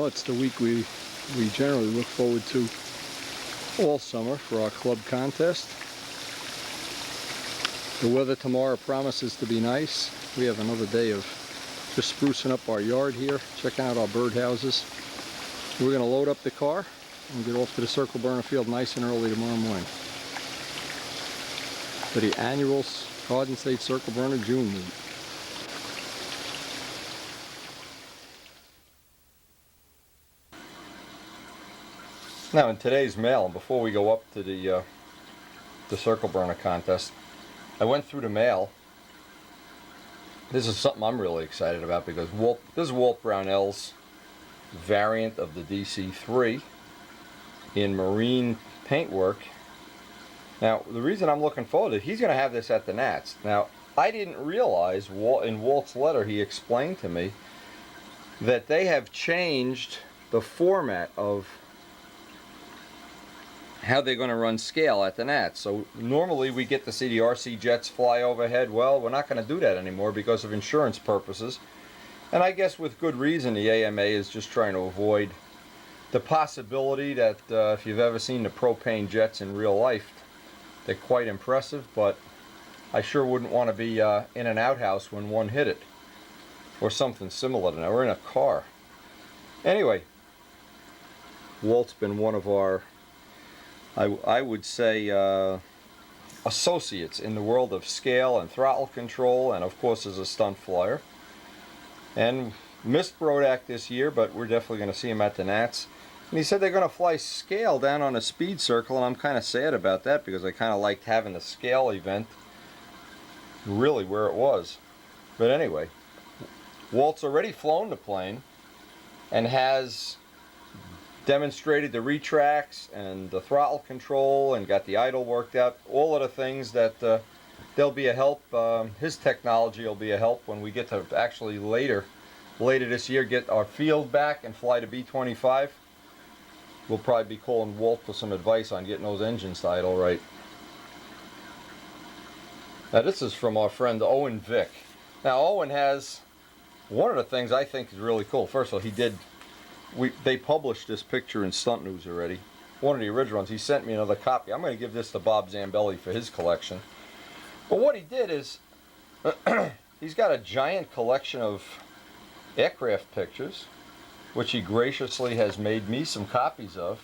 Well, it's the week we generally look forward to all summer for our club contest. The weather tomorrow promises to be nice. We have another day of just sprucing up our yard here, checking out our birdhouses. We're going to load up the car and get off to the circle burner field nice and early tomorrow morning for the annual Garden State Circle Burner June meet. Now in today's mail, before we go up to the circle burner contest, I went through the mail. This is something I'm really excited about because this is Walt Brownell's variant of the DC-3 in marine paintwork. Now the reason I'm looking forward to it, he's going to have this at the Nats. Now I didn't realize, in Walt's letter he explained to me that they have changed the format of how they're going to run scale at the Nats. So normally we get to see the RC jets fly overhead. Well, we're not going to do that anymore because of insurance purposes. And I guess with good reason the AMA is just trying to avoid the possibility that if you've ever seen the propane jets in real life, they're quite impressive, but I sure wouldn't want to be in an outhouse when one hit it. Or something similar to that. We're in a car. Anyway, Walt's been one of our, I would say, associates in the world of scale and throttle control, and of course as a stunt flyer. And missed Brodak this year, but we're definitely going to see him at the Nats. And he said they're going to fly scale down on a speed circle, and I'm kind of sad about that because I kind of liked having the scale event really where it was. But anyway, Walt's already flown the plane and has demonstrated the retracts and the throttle control and got the idle worked out. All of the things that there'll be a help. His technology will be a help when we get to actually later this year get our field back and fly to B-25. We'll probably be calling Walt for some advice on getting those engines to idle right. Now this is from our friend Owen Vick. Now Owen has one of the things I think is really cool. First of all, they published this picture in Stunt News already. One of the original ones. He sent me another copy. I'm going to give this to Bob Zambelli for his collection. But what he did is, he's got a giant collection of aircraft pictures, which he graciously has made me some copies of.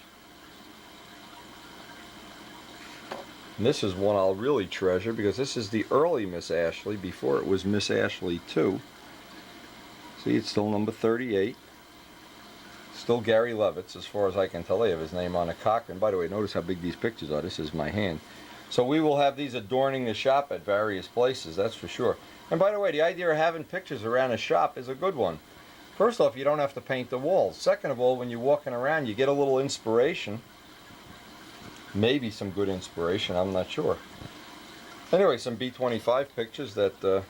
And this is one I'll really treasure because this is the early Miss Ashley before it was Miss Ashley 2. See, it's still number 38. Still Gary Levitz, as far as I can tell. They have his name on the cockpit. And by the way, notice how big these pictures are. This is my hand. So we will have these adorning the shop at various places, that's for sure. And by the way, the idea of having pictures around a shop is a good one. First off, you don't have to paint the walls. Second of all, when you're walking around, you get a little inspiration. Maybe some good inspiration, I'm not sure. Anyway, some B-25 pictures that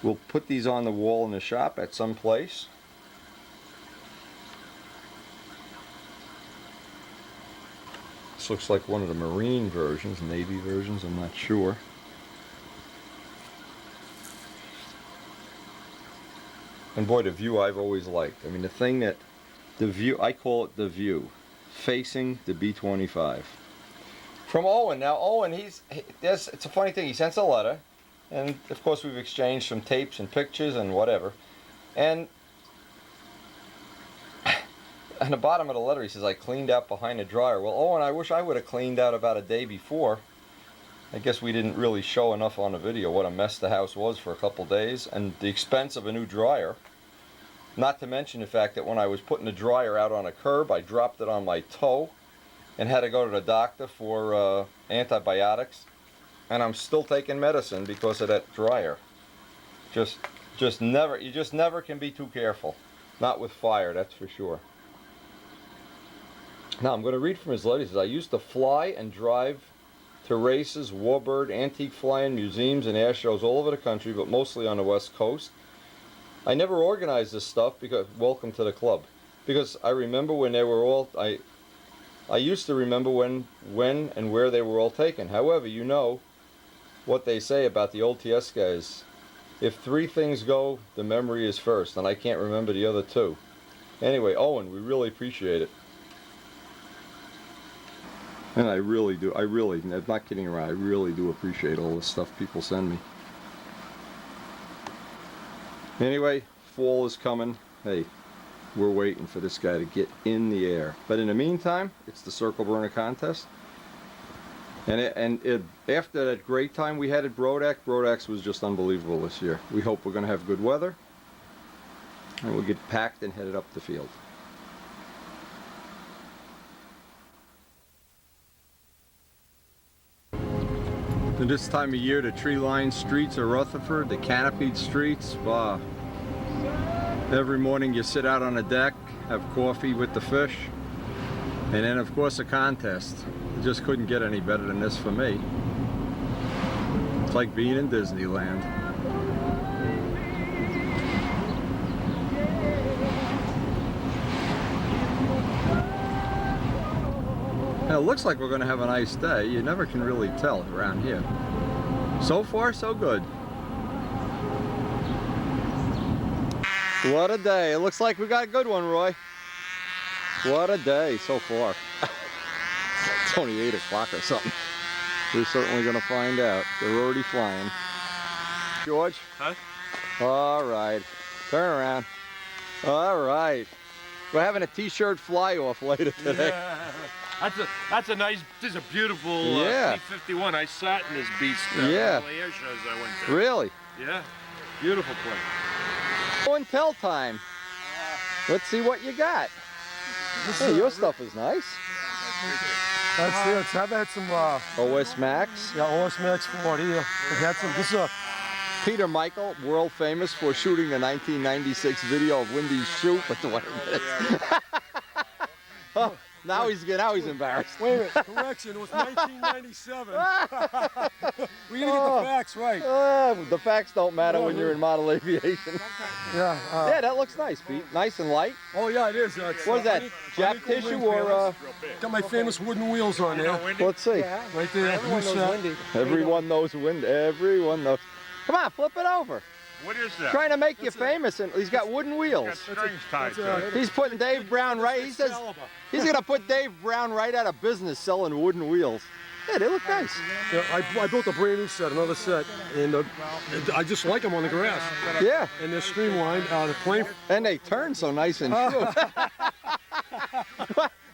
we'll put these on the wall in the shop at some place. This looks like one of the marine versions, Navy versions, I'm not sure. And boy, the view I've always liked. I mean, the view, I call it the view, facing the B-25. From Owen. Now, Owen, it's a funny thing. He sends a letter, and of course we've exchanged some tapes and pictures and whatever. And on the bottom of the letter he says, I cleaned out behind the dryer. Well, Owen, I wish I would have cleaned out about a day before. I guess we didn't really show enough on the video what a mess the house was for a couple days, and the expense of a new dryer. Not to mention the fact that when I was putting the dryer out on a curb, I dropped it on my toe and had to go to the doctor for antibiotics. And I'm still taking medicine because of that dryer. You just never can be too careful. Not with fire, that's for sure. Now I'm going to read from his letter. He says, I used to fly and drive to races, warbird, antique flying, museums, and air shows all over the country, but mostly on the West Coast. I never organized this stuff because, welcome to the club, because I remember when they were all, I used to remember when and where they were all taken. However, you know what they say about the old TS guys. If three things go, the memory is first, and I can't remember the other two. Anyway, Owen, we really appreciate it. And I really do. I'm not kidding around. I really do appreciate all the stuff people send me. Anyway, fall is coming. Hey, we're waiting for this guy to get in the air. But in the meantime, it's the circle burner contest. And after that great time we had at Brodax was just unbelievable this year. We hope we're going to have good weather. And we'll get packed and headed up the field. And this time of year, the tree-lined streets of Rutherford, the canopied streets, wow. Every morning you sit out on the deck, have coffee with the fish, and then of course a contest. It just couldn't get any better than this for me. It's like being in Disneyland. Now, it looks like we're going to have a nice day. You never can really tell around here. So far, so good. What a day. It looks like we got a good one, Roy. What a day so far. It's only 8 o'clock or something. We're certainly going to find out. They're already flying. George? Huh? All right. Turn around. All right. We're having a t-shirt fly-off later today. Yeah. That's a nice, this is a beautiful P-51. I sat in this beast all the air shows I went to. Really? Yeah. Beautiful plane. Show and tell time. Let's see what you got. Hey, your stuff is nice. That's it. I've had some OS Max. Yeah, OS Max 40. I've had some. This is a Peter Michael, world famous for shooting the 1996 video of Wendy's shoot for 20 minutes. Oh, now he's embarrassed. Wait a minute, correction, it was 1997. We gotta get the facts right. The facts don't matter when you're in model aviation. Yeah. Yeah, that looks nice, Pete. Nice and light. Oh yeah, it is. What is that? Jap tissue or? Got my famous wooden wheels on there. Let's see. Right there. Everyone knows Wendy. Everyone knows. Come on, flip it over. What is that? Trying to make you famous, and he's got wooden wheels. Got strings tied to it. He's putting Dave Brown right. He says he's gonna put Dave Brown right out of business selling wooden wheels. Yeah, they look nice. Yeah, I built a brand new set, another set, and I just like them on the grass. Yeah. And they're streamlined. The plane. And they turn so nice and smooth.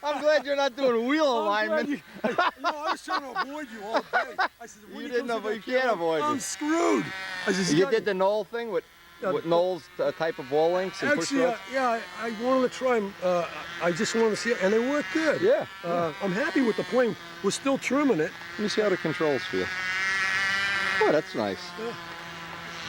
I'm glad you're not doing wheel alignment. I was trying to avoid you all day. I said, you didn't know, but you can't avoid I'm it. screwed. I said, you did the Knoll thing with Knoll's type of wall links and actually, yeah, I wanted to try them. I just wanted to see it, and they work good. Yeah. I'm happy with the plane. We're still trimming it. Let me see how the controls feel. Oh, that's nice.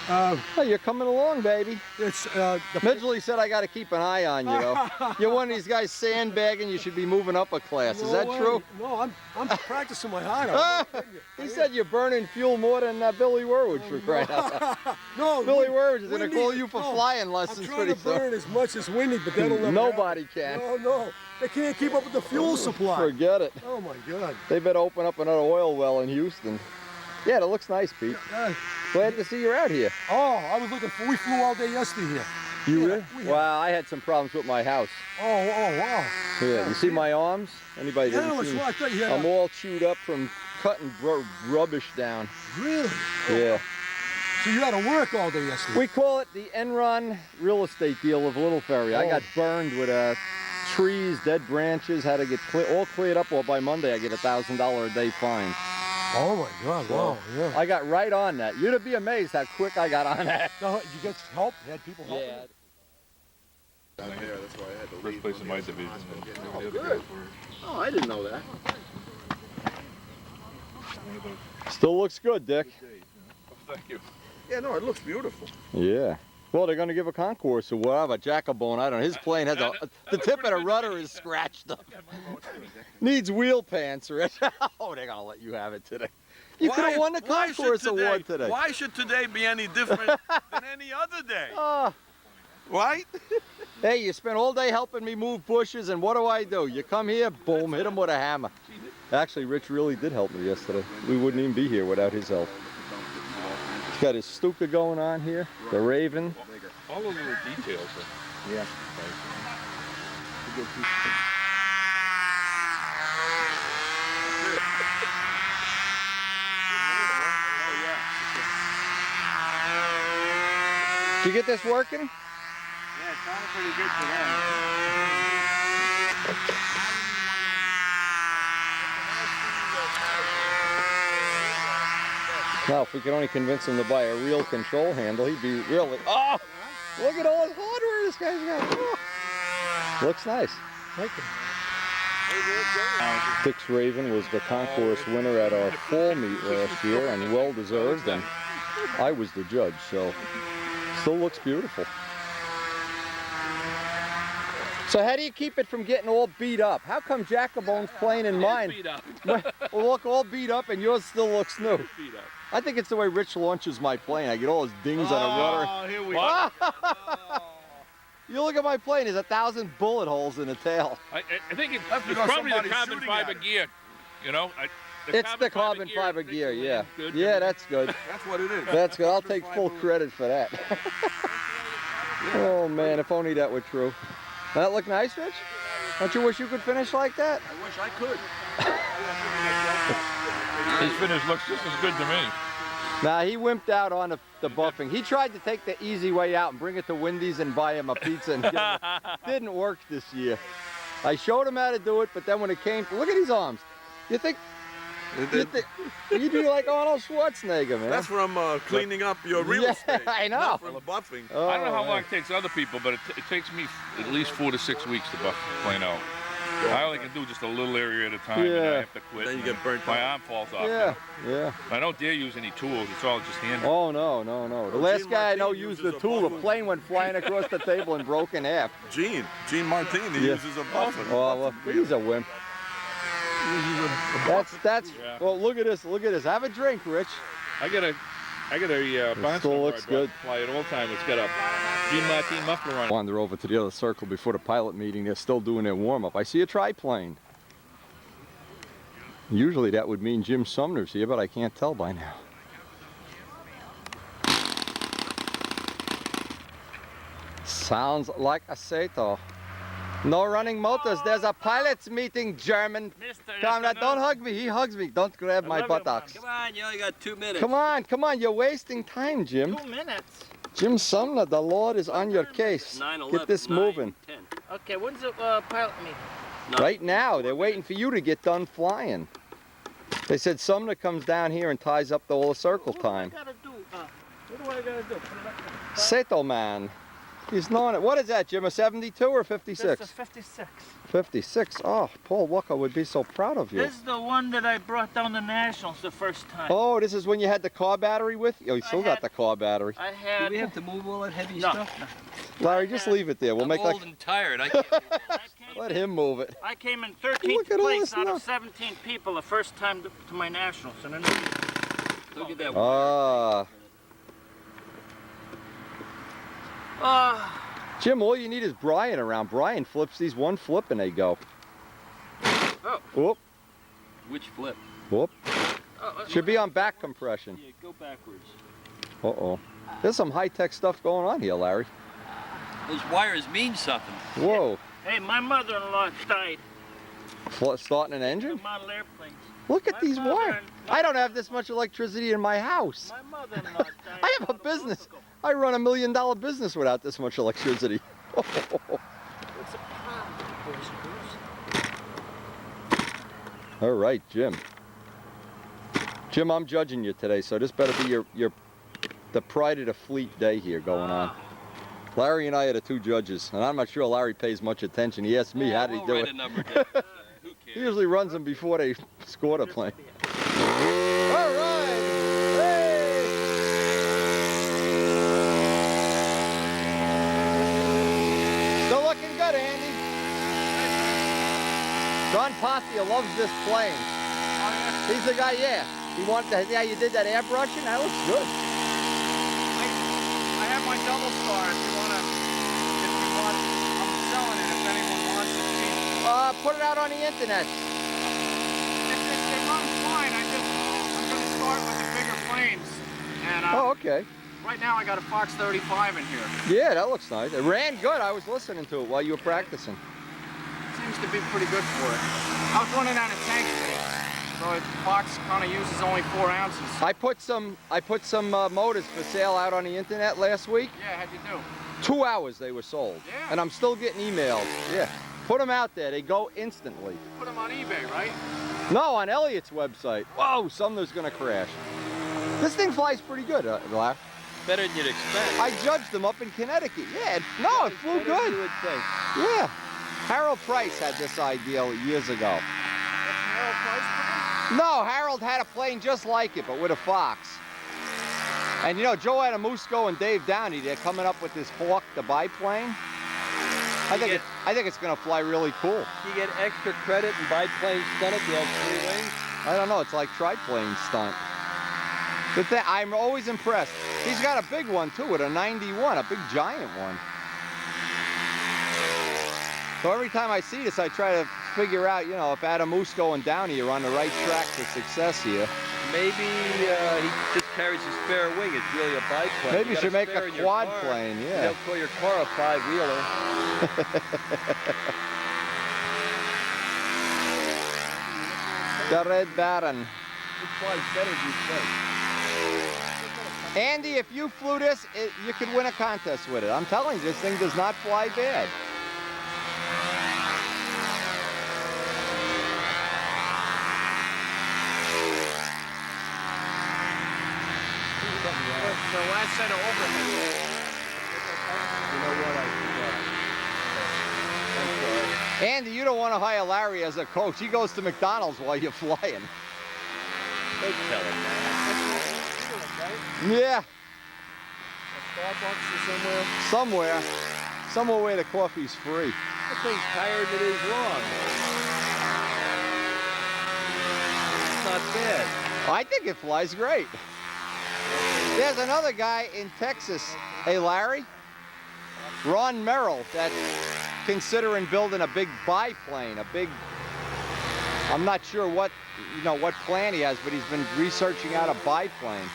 Oh, you're coming along, baby. It's Midgley said I got to keep an eye on you, though. You're one of these guys sandbagging. You should be moving up a class. Is that true? No, I'm practicing my heart out. He said you're burning fuel more than Billy Werwich for crying out loud. No, Billy Werwich is going to call you for flying lessons pretty soon. I'm trying to burn as much as Windy, but that'll never Nobody can. No. They can't keep up with the fuel supply. Forget it. Oh, my God. They better open up another oil well in Houston. Yeah, that looks nice, Pete. Glad to see you're out here. Oh, I was looking for, we flew all day yesterday here. You really? Wow, I had some problems with my house. Oh, wow. Yeah, you see my arms? Anybody didn't see me? I thought you had I'm all chewed up from cutting rubbish down. Really? Yeah. So you had to work all day yesterday? We call it the Enron real estate deal of Little Ferry. I got burned with trees, dead branches, had to get all cleared up. Well, by Monday I get $1,000 a day fine. Oh my God, wow, yeah. I got right on that. You'd be amazed how quick I got on that. No, you get help? You had people help? Yeah. Down there, that's why I had to leave. First place in my division. Oh, good. Oh, I didn't know that. Still looks good, Dick. Thank you. Yeah, no, it looks beautiful. Yeah. Well, they're going to give a concourse or whatever. Jacobone, I don't know. His plane has the tip of the rudder is scratched up. Needs wheel pants, Rich. Oh, they're going to let you have it today. You could have won the concourse award today. Why should today be any different than any other day? Right? Hey, you spent all day helping me move bushes, and what do? You come here, boom, hit him with a hammer. Actually, Rich really did help me yesterday. We wouldn't even be here without his help. He's got his Stuka going on here, the Raven. All those little details. Yeah. to go too. Did you get this working? Yeah, it sounded pretty good today. Now, if we could only convince him to buy a real control handle, he'd be really... Oh! Look at all his hardware this guy's got. Oh. Looks nice. Thank you. Dick's Raven was the concourse winner at our fall meet last year, and well deserved, and I was the judge, so still looks beautiful. So how do you keep it from getting all beat up? How come Jacobone's playing in mine Beat up. will look all beat up and yours still looks new? Beat up. I think it's the way Rich launches my plane. I get all his dings on a rudder. Oh, here we go. You look at my plane, there's 1,000 bullet holes in the tail. I think it's because probably the somebody's carbon shooting fiber at it. gear. You know, It's the carbon fiber gear, yeah. Yeah, that's good. That's what it is. That's good. I'll take full credit for that. Oh man, if only that were true. That look nice, Rich? Don't you wish you could finish like that? I wish I could. His finish looks just as good to me. Nah, he wimped out on the buffing. He tried to take the easy way out and bring it to Wendy's and buy him a pizza and get him. Didn't work this year. I showed him how to do it, but then when it came, look at these arms. You think you'd be like Arnold Schwarzenegger, man. That's from cleaning up your real estate. I know. Not from buffing. Oh, I don't know how long man. it takes other people, but it takes me at least 4 to 6 weeks to buff the plane out. I only can do just a little area at a time, and I have to quit. Then you get burnt My out. arm falls off. Yeah, yeah. I don't dare use any tools. It's all just hand. Oh, no, no, no. The last Gene guy I know Martin used uses the a tool. The buffer. plane went flying across the table and broke in half. Gene Martini Yeah. uses a buffer. Oh, well, he's a wimp. That's. Yeah. Well, look at this. Look at this. Have a drink, Rich. I got a bounce still number looks I brought good. to fly at all time. It's got a Gene Martin muffler on it. Wander over to the other circle before the pilot meeting. They're still doing their warm-up. I see a triplane. Usually that would mean Jim Sumner's here, but I can't tell by now. Sounds like a Sato. No running motors. There's a pilot's meeting, German. Mister, Come on, don't hug me. He hugs me. Don't grab my buttocks. Come on, you only got 2 minutes. Come on, come on. You're wasting time, Jim. 2 minutes. Jim Sumner, the Lord is on your case. 9/11, Get this 9, moving. 10. Okay, when's the pilot meeting? Right now, they're waiting for you to get done flying. They said Sumner comes down here and ties up all the circle time. What do I gotta do? What do I gotta do? Put it up there. Sato man. He's knowing it. What is that, Jim? A 72 or 56? This is a 56. 56. Oh, Paul Walker would be so proud of you. This is the one that I brought down the Nationals the first time. Oh, this is when you had the car battery with you? Oh, you still got had- the car battery. I had. Do we have to move all that heavy No. stuff? Larry, just leave it there. We'll I'm make old like... and tired. I can't move all I that. came Let in- him move it. I came in 13th Look at all place this out of stuff. 17 people the first time to my Nationals. And then Look at that. Ah. Jim, all you need is Brian around. Brian flips these one flip and they go. Oh. Whoop, Which flip? whoop. Should be on back compression. Yeah, go backwards. Uh-oh. There's some high-tech stuff going on here, Larry. Those wires mean something. Whoa. Hey, my mother-in-law died. Starting an engine? The model airplanes. Look at My these mother wires. and- I don't have this much electricity in my house. My mother-in-law died. I have a about business. month ago. I run $1 million business without this much electricity. It's a problem, boys and girls. All right, Jim. Jim, I'm judging you today, so this better be the pride of the fleet day here going on. Larry and I are the two judges, and I'm not sure Larry pays much attention. He asked me how did he We'll do write it. a number down. Who He cares? usually runs them before they score the plane. All right. Hey! Still looking good, Andy. John Passia loves this plane. He's the guy, yeah. He wanted to, yeah, you did that airbrushing? That looks good. I have my double star if you want, I'm selling it if anyone wants it cheap. Put it out on the internet. It runs fine, I'm going to start with the bigger planes. And Oh, okay. right now I got a Fox 35 in here. Yeah, that looks nice. It ran good. I was listening to it while you were practicing. to be pretty good for it. I was running out of tank space, so the box kind of uses only 4 ounces. I put some motors for sale out on the internet last week. Yeah, how'd you do? 2 hours they were sold. Yeah. And I'm still getting emails. Yeah. Put them out there. They go instantly. Put them on eBay, right? No, on Elliot's website. Whoa, Sumner's gonna crash. This thing flies pretty good, Laugh. Better than you'd expect. I judged them up in Connecticut. Yeah, no, it flew Better than good. you would think. Yeah. Harold Price had this idea years ago. That's an Harold Price plane? No, Harold had a plane just like it, but with a Fox. And you know, Joe Adamusco and Dave Downey, they're coming up with this Hawk, the biplane. I think it's gonna fly really cool. You get extra credit and biplane stunt if you have 3 wings. I don't know, it's like triplane stunt. But I'm always impressed. He's got a big one too, with a 91, a big giant one. So every time I see this, I try to figure out, you know, if Adamusco and Downey are on the right track to success here. Maybe he just carries a spare wing. It's really a biplane. Maybe you should make a quad plane, yeah. They'll call your car a 5-wheeler. The Red Baron. It flies better than you think. Andy, if you flew this, you could win a contest with it. I'm telling you, this thing does not fly bad. The last set of overhead. You know what? I'm sorry. Andy, you don't want to hire Larry as a coach. He goes to McDonald's while you're flying. Don't tell him that. Yeah, Starbucks or somewhere. somewhere where the coffee's free. I think tired it is wrong. It's not bad. I think it flies great. There's another guy in Texas, hey Larry, Ron Merrill, that's considering building a big biplane, I'm not sure what plan he has, but he's been researching out a biplane.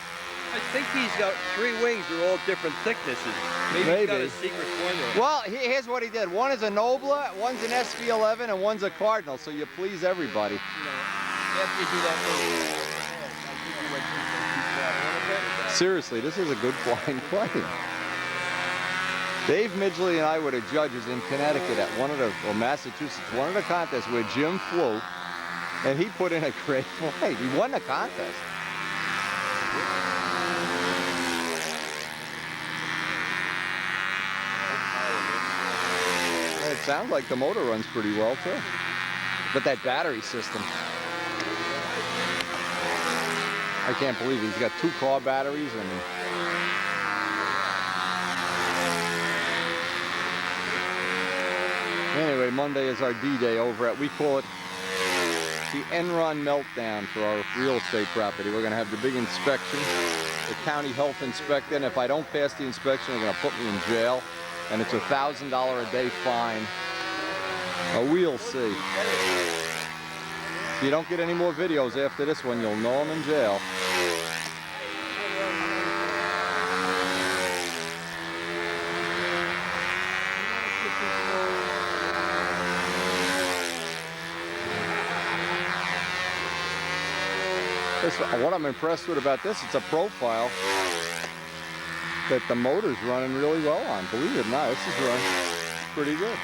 I think he's got 3 wings. They're all different thicknesses. Maybe he's got a secret formula. Well, here's what he did. One is a Nobla, one's an SV11, and one's a Cardinal, so you please everybody. You know, after you do that little, I think you went too far a little bit. Seriously, this is a good flying plane. Dave Midgley and I were the judges in Connecticut at Massachusetts, one of the contests where Jim flew, and he put in a great flight. He won the contest. It sounds like the motor runs pretty well too. But that battery system. I can't believe he's got 2 car batteries and anyway, Monday is our D-Day over at, we call it the Enron meltdown for our real estate property. We're gonna have the big inspection, the county health inspector, and if I don't pass the inspection, they're gonna put me in jail. And it's a $1,000 a day fine. We'll see. If you don't get any more videos after this one, you'll know I'm in jail. What I'm impressed with about this, it's a profile that the motor's running really well on. Believe it or not, this is running pretty good.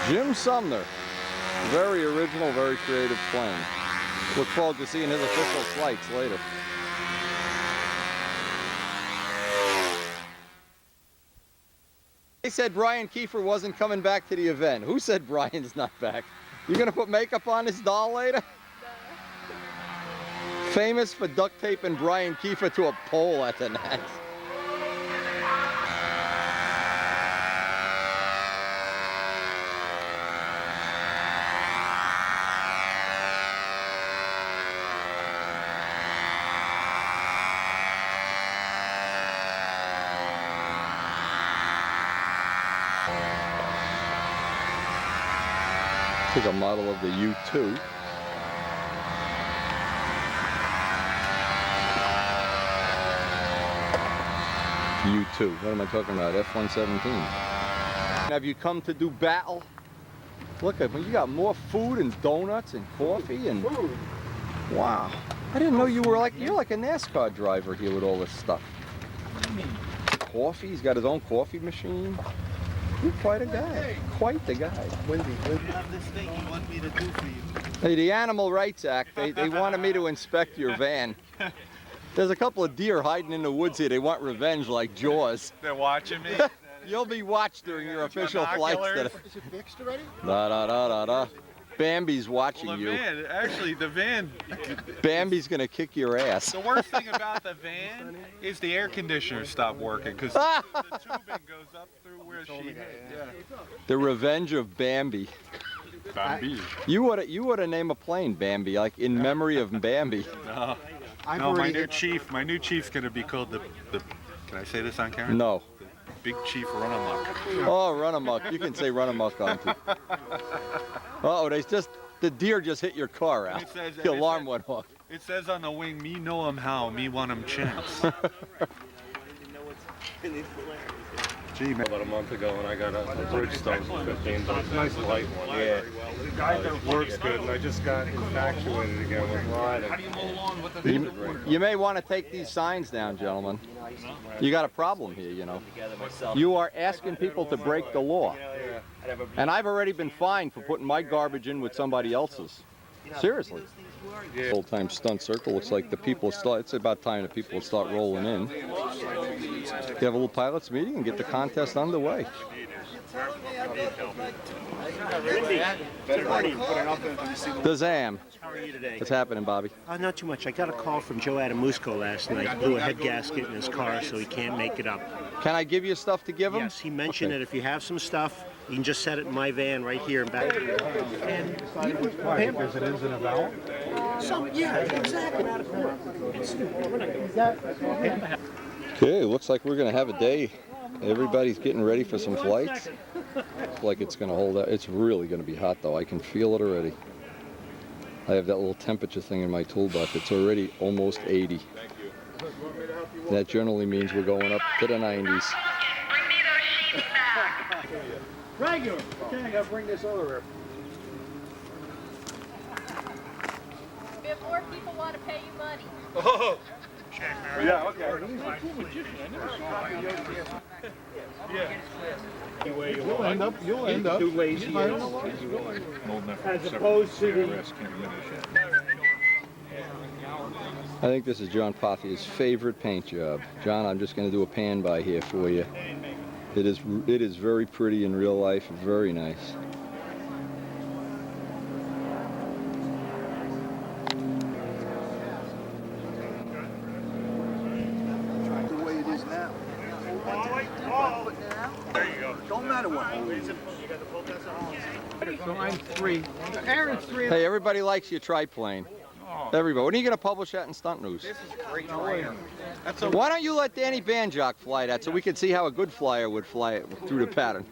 Jim Sumner, very original, very creative plane. Look forward to seeing his official flights later. They said Brian Kiefer wasn't coming back to the event. Who said Brian's not back? You gonna put makeup on his doll later? Famous for duct taping Brian Kiefer to a pole at the Nats. Took a model of the U-2. U2. What am I talking about? F-117. Have you come to do battle? Look at me. You got more food and donuts and coffee and food. Wow. I didn't know you were like, you're like a NASCAR driver here with all this stuff. Coffee. He's got his own coffee machine. You're quite a guy. Quite the guy. Wendy. You have this thing you want me to do for you. Hey, the Animal Rights Act, they wanted me to inspect your van. There's a couple of deer hiding in the woods here. They want revenge like Jaws. They're watching me. You'll be watched during your official flights today. Is it fixed already? Da da da da da. Bambi's watching Well, the you. van, actually, the van. Bambi's gonna kick your ass. The worst thing about the van is the air conditioner stopped working because the tubing goes up through where she hit. Yeah. The revenge of Bambi. Bambi. You ought to name a plane Bambi, like in memory of Bambi. No, no, my new chief's gonna be called the. Can I say this on camera? No. The Big Chief Run Amok. Oh, run amok. You can say run amok on too. Uh-oh, the deer just hit your car out. The alarm went off. It says on the wing, me know 'em how, me want 'em chance. Gee, about a month ago when I got a Bridgestone 15, but it's a nice light one. Yeah. It works good, and I just got infatuated again with riding. You may want to take these signs down, gentlemen. You got a problem here, you know. You are asking people to break the law. And I've already been fined for putting my garbage in with somebody else's. Seriously. Old-time stunt circle looks like the people start, it's about time the people start rolling in. You have a little pilots meeting and get the contest underway. The Zam. How are you today? What's happening, Bobby? Not too much. I got a call from Joe Adamusco last night. Blew a head gasket in his car, so he can't make it up. Can I give you stuff to give him? Yes, he mentioned that if you have some stuff, you can just set it in my van right here and back. And There's an ins and a valve. yeah, exactly. Okay, looks like we're going to have a day. Everybody's getting ready for some flights. Looks like it's going to hold out. It's really going to be hot, though. I can feel it already. I have that little temperature thing in my toolbox. It's already almost 80. That generally means we're going up to the 90s. Regular. Okay, I gotta bring this over here. If more people want to pay you money. Oh. Yeah, okay. You'll end up. Too lazy. As opposed to the. I think this is John Pothia's favorite paint job. John, I'm just going to do a pan by here for you. It is very pretty in real life, very nice. The way it is now. There you go. Don't matter what. So I'm 3. Aaron's 3. Hey, everybody likes your triplane. Everybody. When are you going to publish that in Stunt News? This is great training. Why don't you let Danny Banjock fly that so we can see how a good flyer would fly it through the pattern?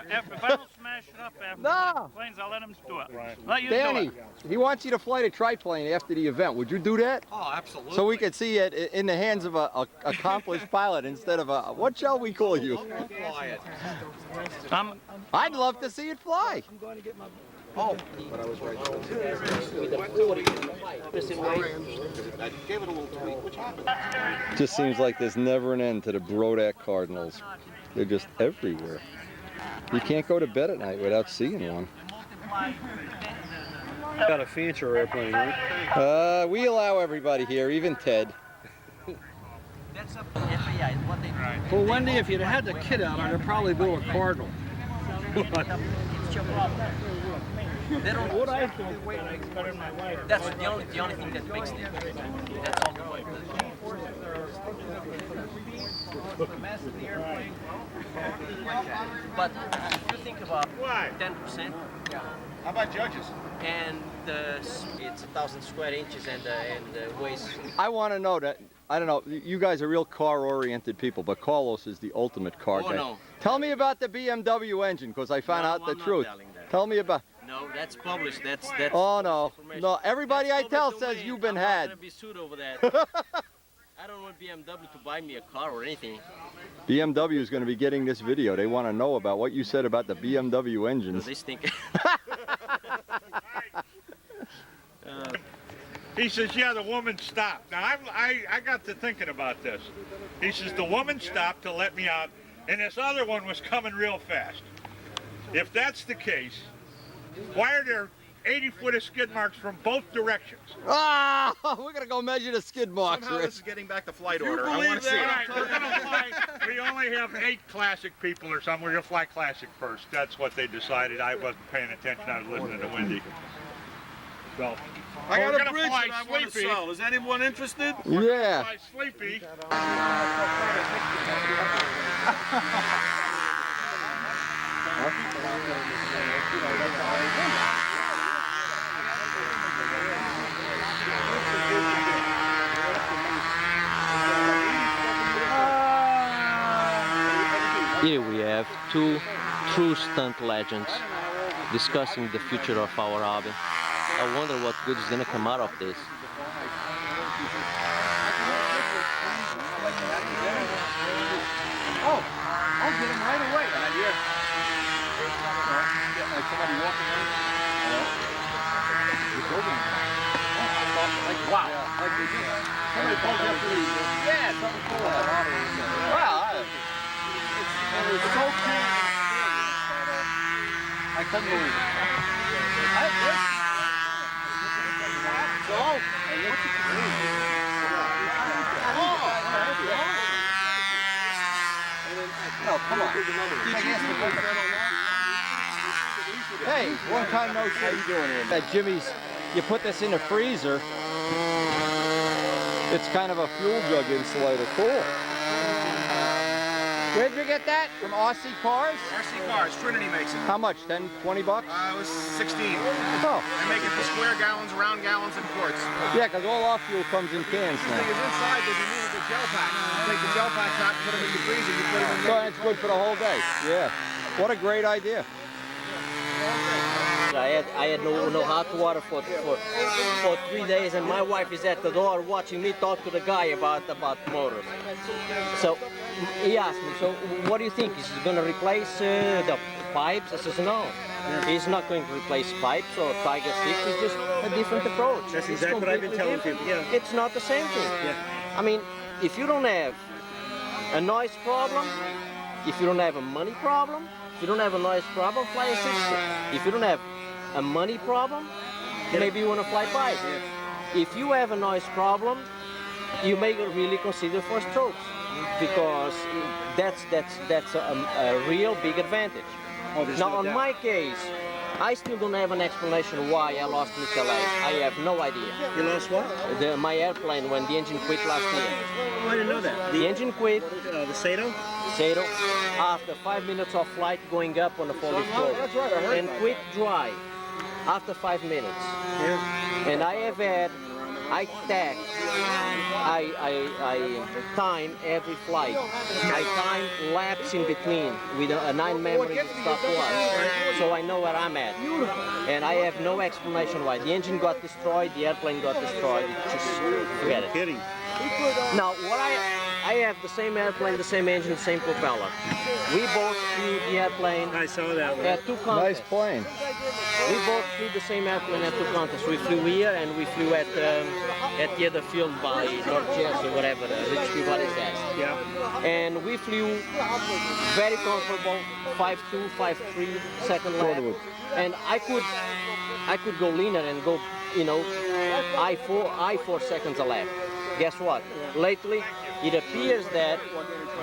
If I don't smash it up after No. planes, I'll let him do it. Let you Danny, do it. he wants you to fly the triplane after the event. Would you do that? Oh, absolutely. So we could see it in the hands of a accomplished pilot instead of a, what shall we call you? Fly it. I'd love to see it fly. Oh. Just seems like there's never an end to the Brodak Cardinals. They're just everywhere. You can't go to bed at night without seeing one. Got a fancier airplane, right? We allow everybody here, even Ted. Well, Wendy, if you'd had the kit out, I'd have probably built a Cardinal. They don't. What I think that's the only thing that makes them. That's all the way. The mass of the airplane. But if you think about 10%. How about judges? And it's 1,000 square inches and weighs. I want to know that. I don't know. You guys are real car-oriented people, but Carlos is the ultimate car guy. No. Tell me about the BMW engine, because I found out the truth. Tell me about. No, that's published. That's. Oh no, no. Everybody I tell says you've been had. I'm not gonna be sued over that. I I don't want BMW to buy me a car or anything. BMW is going to be getting this video. They want to know about what you said about the BMW engines. They stink. He says, yeah, the woman stopped. Now, I got to thinking about this. He says, the woman stopped to let me out, and this other one was coming real fast. If that's the case, why are there 80-foot of skid marks from both directions? Ah, we're going to go measure the skid marks. Somehow this is getting back to flight You order. I believe want to see that? it. All right, we're gonna fly. We only have 8 classic people or something. We're gonna fly classic first. That's what they decided. I wasn't paying attention. I was listening to Wendy. So I we're got a gonna bridge fly that I want to Sleepy. sell. Is anyone interested? Yeah. Fly Sleepy. Here we have 2 true stunt legends discussing the future of our hobby. I wonder what good is going to come out of this. Oh, I'll get him right away. Idea. Like somebody walking in. Like, wow. Like they just, somebody called you up to the, yeah, something cool. Wow. It was so cool. I couldn't believe it. No, come on. Hey, long time no see. How you doing here? That Jimmy's, you put this in the freezer. It's kind of a fuel jug insulator. Cool. Where'd you get that? From RC Cars? RC Cars, Trinity makes it. How much? 10, 20 bucks? It was 16. Oh. I make it for square gallons, round gallons, and quarts. Yeah, because all our fuel comes in cans The now. thing is inside, they remove the gel pack. You take the gel packs out, put them in the freezer, you put them in So it's good for the whole day. Yeah. What a great idea. I had no hot water for 3 days, and my wife is at the door watching me talk to the guy about motors. So he asked me, so what do you think? Is he going to replace the pipes? I says, no. He's not going to replace pipes or Tiger 6. It's just a different approach. That's It's exactly what I've been telling different. people. Yeah. It's not the same thing. Yeah. I mean, if you don't have a noise problem, if you don't have a money problem, if you don't have a noise problem, fly a 60. If you don't have a money problem, maybe you want to fly 5. If you have a noise problem, you may really consider for strokes, because that's a real big advantage. Now, on my case, I still don't have an explanation why I lost Mr. Light. I have no idea. You lost what? My airplane when the engine quit last year. Oh, I didn't know that. The engine quit. The Sato? Sato. After 5 minutes of flight going up on the 4-lift probe. That's right, I heard And that. quit dry after 5 minutes. Yeah. And I have had, I time every flight. I time laps in between with a 9 memory stopwatch. So I know where I'm at. And I have no explanation why. The engine got destroyed, the airplane got destroyed. Just forget it. Kidding. Now, what I have the same airplane, the same engine, the same propeller. We both flew the airplane I saw that one. at 2 contests. Nice plane. We both flew the same airplane at 2 contests. We flew here and we flew at the other field by North Jersey, whatever, Rich Peabody's has. Yeah. And we flew very comfortable, 5.2, 5.3 second lap. And I could go leaner and go, you know, I4 seconds a lap. Guess what? Lately, it appears that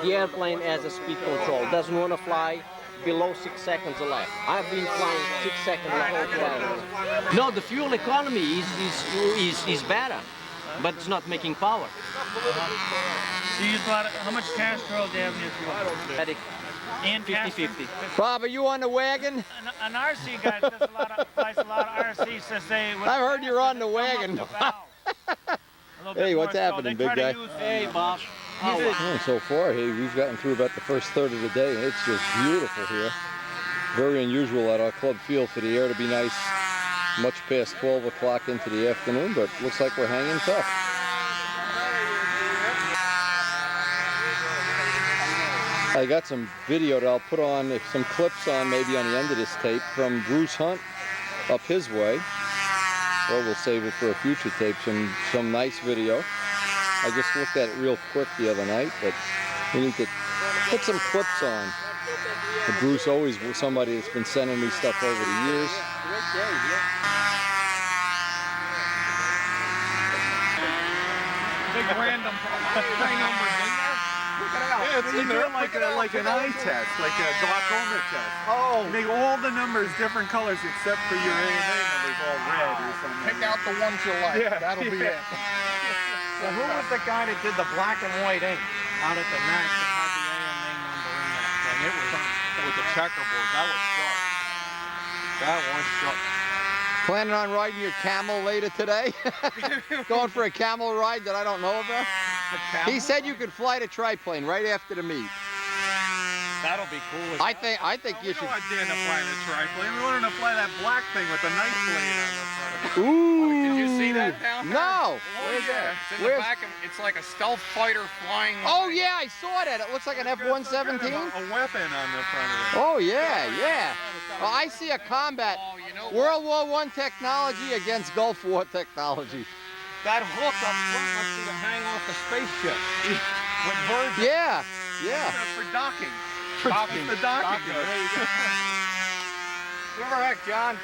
the airplane has a speed control, doesn't want to fly below 6 seconds a lap. I've been flying 6 seconds the whole time. No, the fuel economy is better, but it's not making power. Do you use a lot of, how much castrol do you have in your fuel? And 50-50. Bob, are you on the wagon? An RC guy flies a lot of RC says they... I've heard you're on the wagon. Hey, what's happening, big guy? Hey, Bob. So far, hey, we've gotten through about the first third of the day, and it's just beautiful here. Very unusual at our club field for the air to be nice much past 12 o'clock into the afternoon, but looks like we're hanging tough. I got some video that I'll put on, some clips on maybe on the end of this tape from Bruce Hunt up his way. Or we'll save it for a future tape, some nice video. I just looked at it real quick the other night, but we need to put some clips on. Bruce always was somebody that's been sending me stuff over the years. Big random high numbers in there. Yeah, it's in there like an eye test, like a glaucoma test. Oh. Make all the numbers different colors except for your AMA numbers all red or something. Pick out the ones you like. Yeah, That'll be it. So who was the guy that did the black and white ink out at the Max that had the AMA number in that thing? It was with the checkerboard. That was sharp. That was sharp. Planning on riding your camel later today? Going for a camel ride that I don't know about? He said you could fly the triplane right after the meet. That'll be cool. I think you should. We don't want Dan to fly the triplane. We want him to fly that black thing with the knife blade on the front of it. Ooh. Did you see that down there? No. Where's that? It's in the back of, it's like a stealth fighter flying. Oh yeah, I saw that. It looks like an F-117. A weapon on the front of it. Oh yeah, yeah. Well, I see a combat. World War I technology against Gulf War technology. That hook up front must be to hang off the spaceship. With birds. Yeah, yeah. For docking. For docking. The docking. There you go. Give her a heck, John.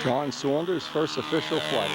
John Saunders' first official flight.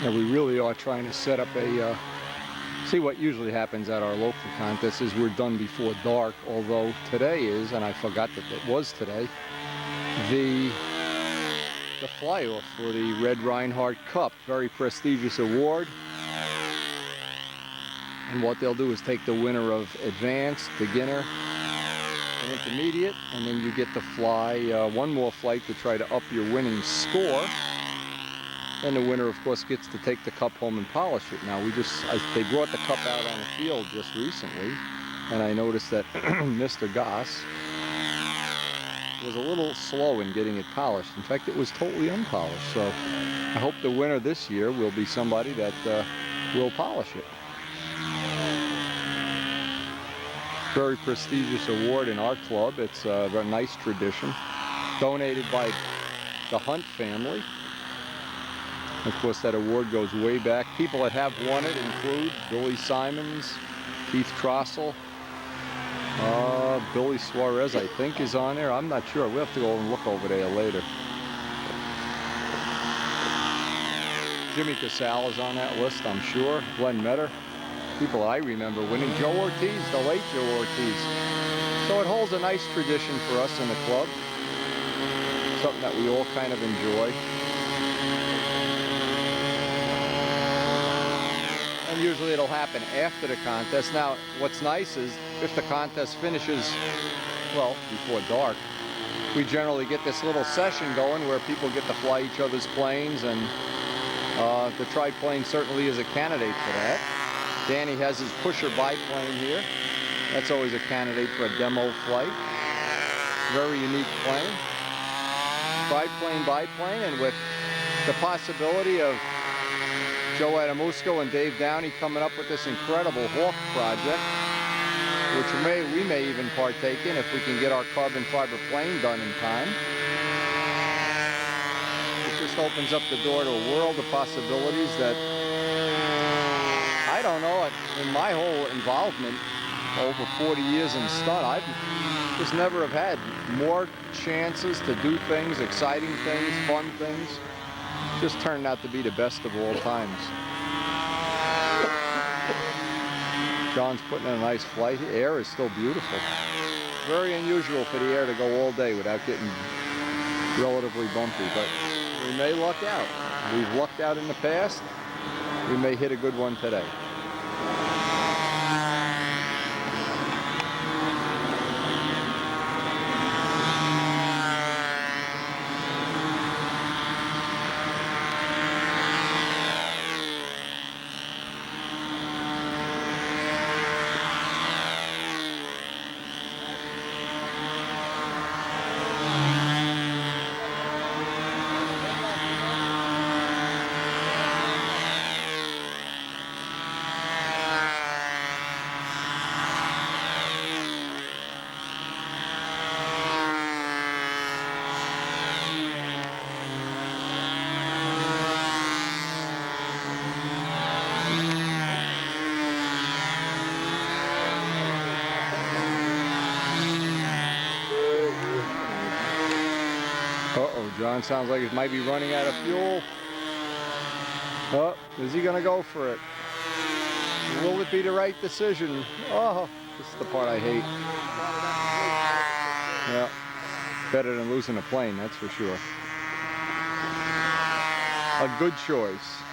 And we really are trying to set up a, see what usually happens at our local contests is we're done before dark, although today is, and I forgot that it was today, the fly-off for the Red Reinhard Cup, very prestigious award. And what they'll do is take the winner of advanced, beginner, and intermediate, and then you get to fly one more flight to try to up your winning score. And the winner, of course, gets to take the cup home and polish it. Now, they brought the cup out on the field just recently, and I noticed that Mr. Goss was a little slow in getting it polished. In fact, it was totally unpolished. So I hope the winner this year will be somebody that will polish it. Very prestigious award in our club. It's a very nice tradition. Donated by the Hunt family. Of course, that award goes way back. People that have won it include Billy Simons, Keith Trossel, Billy Suarez, I think, is on there. I'm not sure. We'll have to go and look over there later. Jimmy Casal is on that list, I'm sure. Glenn Metter. People I remember winning. Joe Ortiz, the late Joe Ortiz. So it holds a nice tradition for us in the club. Something that we all kind of enjoy. And usually it'll happen after the contest. Now, what's nice is if the contest finishes, well, before dark, we generally get this little session going where people get to fly each other's planes, and the triplane certainly is a candidate for that. Danny has his pusher biplane here. That's always a candidate for a demo flight. Very unique plane. Triplane, biplane, and with the possibility of Joe Adamusco and Dave Downey coming up with this incredible Hawk project, which we may even partake in if we can get our carbon fiber plane done in time. It just opens up the door to a world of possibilities that, I don't know, in my whole involvement over 40 years in stunt, I've just never have had more chances to do things, exciting things, fun things. Just turned out to be the best of all times. John's putting in a nice flight. The air is still beautiful. Very unusual for the air to go all day without getting relatively bumpy, but we may luck out. We've lucked out in the past. We may hit a good one today. Uh-oh, John sounds like it might be running out of fuel. Oh, is he gonna go for it? Will it be the right decision? Oh, this is the part I hate. Yeah, better than losing a plane, that's for sure. A good choice.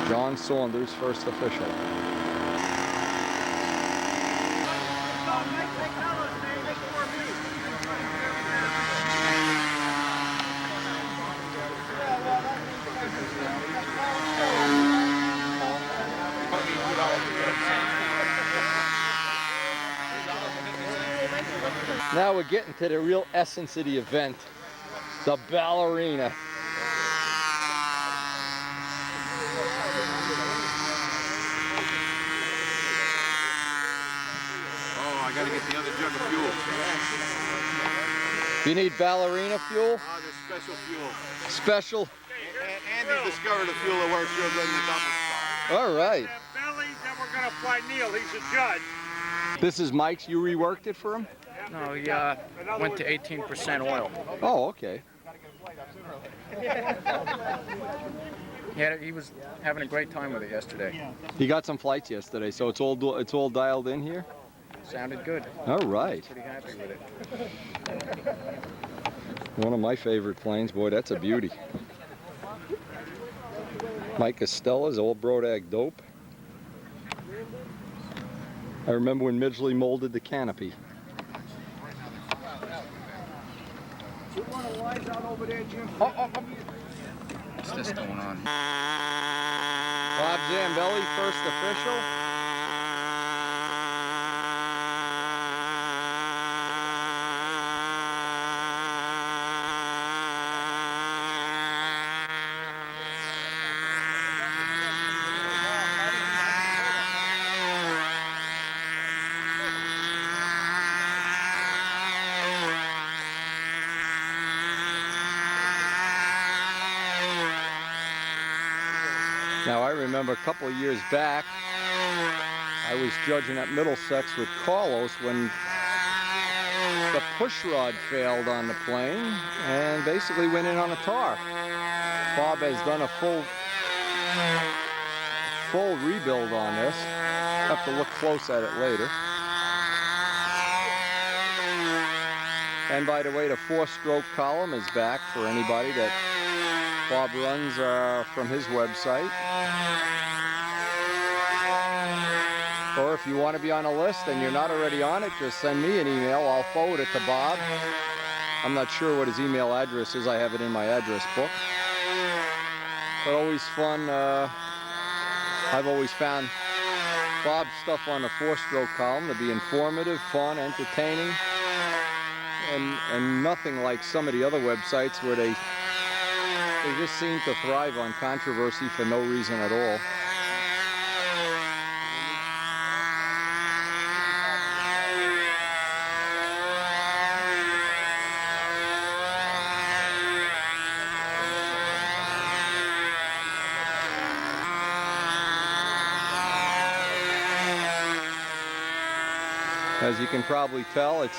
John Saunders, first official. Now we're getting to the real essence of the event, the ballerina. Oh, I gotta get the other jug of fuel. You need ballerina fuel? Oh, there's special fuel. Special? Andy discovered a fuel that works real good in the double star. All right. Belly, then we're gonna fly Neil, he's a judge. This is Mike's, you reworked it for him? No, he went to 18% oil. Oh, okay. Yeah, he was having a great time with it yesterday. He got some flights yesterday, so it's all dialed in here? Sounded good. All right. Pretty happy with it. One of my favorite planes. Boy, that's a beauty. Mike Costella's old Brodag dope. I remember when Midgley molded the canopy. What's this going on? Bob Zambelli, first official. Now I remember a couple of years back, I was judging at Middlesex with Carlos when the push rod failed on the plane and basically went in on a tar. Bob has done a full rebuild on this. Have to look close at it later. And by the way, the 4-stroke column is back for anybody that Bob runs from his website. Or if you want to be on a list and you're not already on it, just send me an email. I'll forward it to Bob. I'm not sure what his email address is. I have it in my address book. But always fun. I've always found Bob's stuff on the 4-stroke column to be informative, fun, entertaining, and nothing like some of the other websites where they just seem to thrive on controversy for no reason at all. As you can probably tell, it's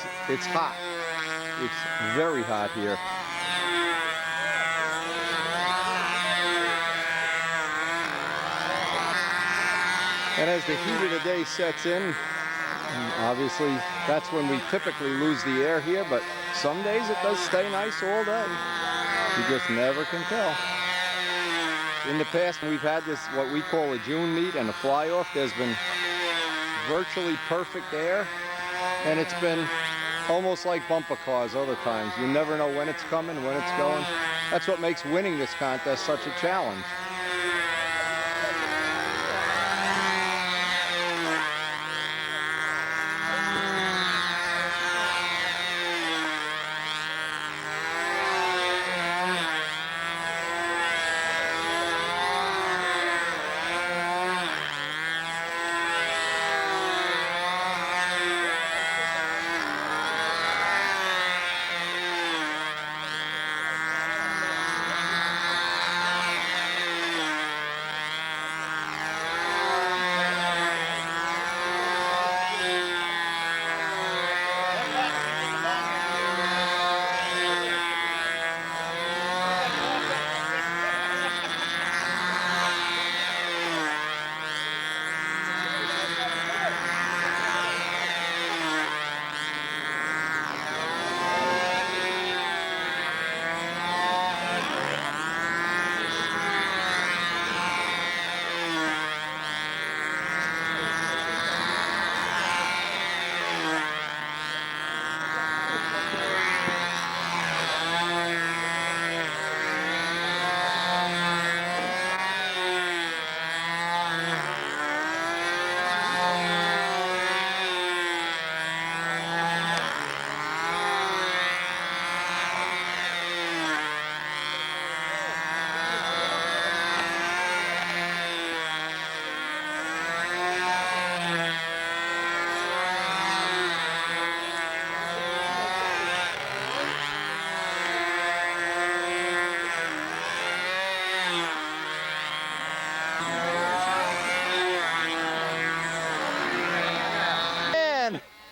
hot. It's very hot here. And as the heat of the day sets in, obviously that's when we typically lose the air here, but some days it does stay nice all day. You just never can tell. In the past, we've had this, what we call a June meet and a fly-off. There's been virtually perfect air, and it's been almost like bumper cars other times. You never know when it's coming, when it's going. That's what makes winning this contest such a challenge.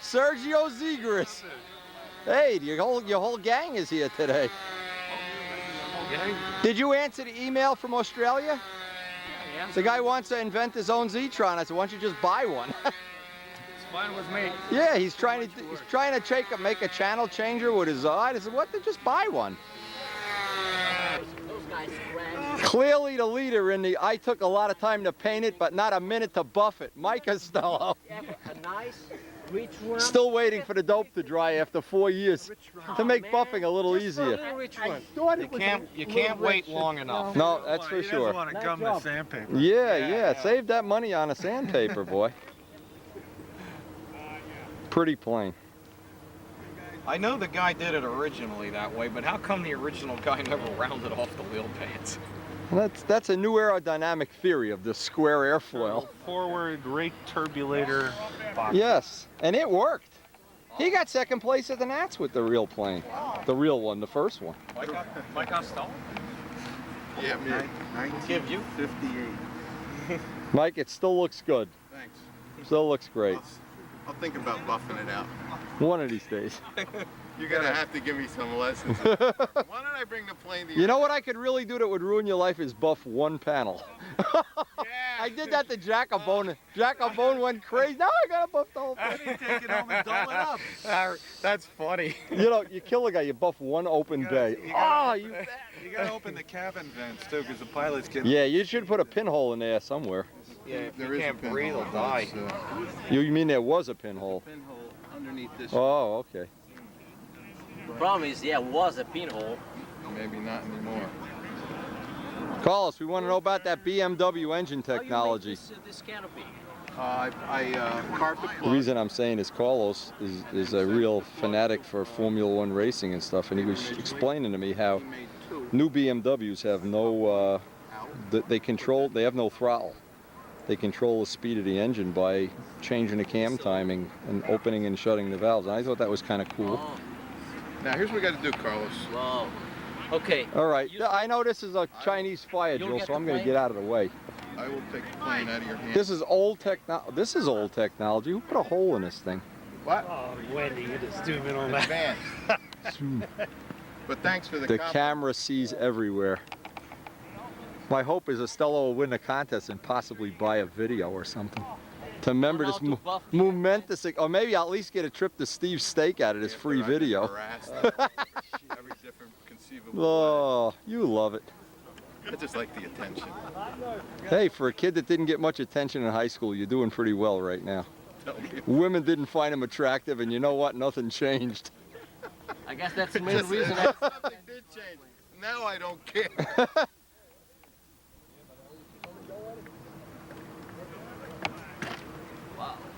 Sergio Zegras. Hey, your whole gang is here today. Did you answer the email from Australia? Yeah. The guy wants to invent his own Zetron. I said, why don't you just buy one? It's fine with me. Yeah, he's trying to make a channel changer with his eye. I said, what? Just buy one. Clearly the leader in the, I took a lot of time to paint it, but not a minute to buff it. Mike Costello. A nice rich one. Still waiting for the dope to dry after 4 years to make buffing a little easier. You can't wait long enough. No, that's for sure. He doesn't want to gum the sandpaper. Yeah, save that money on a sandpaper, boy. Pretty plain. I know the guy did it originally that way, but how come the original guy never rounded off the wheel pads? That's a new aerodynamic theory of the square airfoil. Forward rate turbulator box. Yes, and it worked. He got second place at the Nats with the real plane. The real one, the first one. Mike Costello? Yeah, me. 1958. Mike, it still looks good. Thanks. Still looks great. I'll think about buffing it out. One of these days. You're gonna have to give me some lessons. Why don't I bring the plane to you? You know what I could really do that would ruin your life is buff one panel. I did that to Jack Abone. Jack Abone went crazy. Now I gotta buff the whole thing. Take it home and dull it up. That's funny. You know, you kill a guy, you buff one open bay. You gotta open the cabin vents too, because the pilots can. Yeah, you should put a pinhole in there somewhere. Yeah, if you can't breathe, he'll die. You mean there was a pinhole? Pinhole underneath this. Oh, okay. The problem is, yeah, was a pinhole. Maybe not anymore. Carlos, we want to know about that BMW engine technology. This canopy. Carpet The reason I'm saying is Carlos is a real fanatic for Formula One racing and stuff, and he was explaining to me how new BMWs have no, they have no throttle. They control the speed of the engine by changing the cam timing and opening and shutting the valves. And I thought that was kind of cool. Now here's what we got to do, Carlos. Wow. Okay. All right. I know this is a Chinese fire drill, so I'm going to get out of the way. I will take the plane out of your hand. This is old technology. This is old technology. Who put a hole in this thing? What? Oh, Wendy, you just zoom in on that. Advanced. But thanks for the compliment. Camera sees everywhere. My hope is Estella will win the contest and possibly buy a video or something to remember this momentous, or maybe I'll at least get a trip to Steve's Steak out of this free video. Every different conceivable Oh, you love it. I just like the attention. Hey, for a kid that didn't get much attention in high school, you're doing pretty well right now. Women didn't find him attractive, and you know what? Nothing changed. I guess that's the main reason. Something did change. Now I don't care.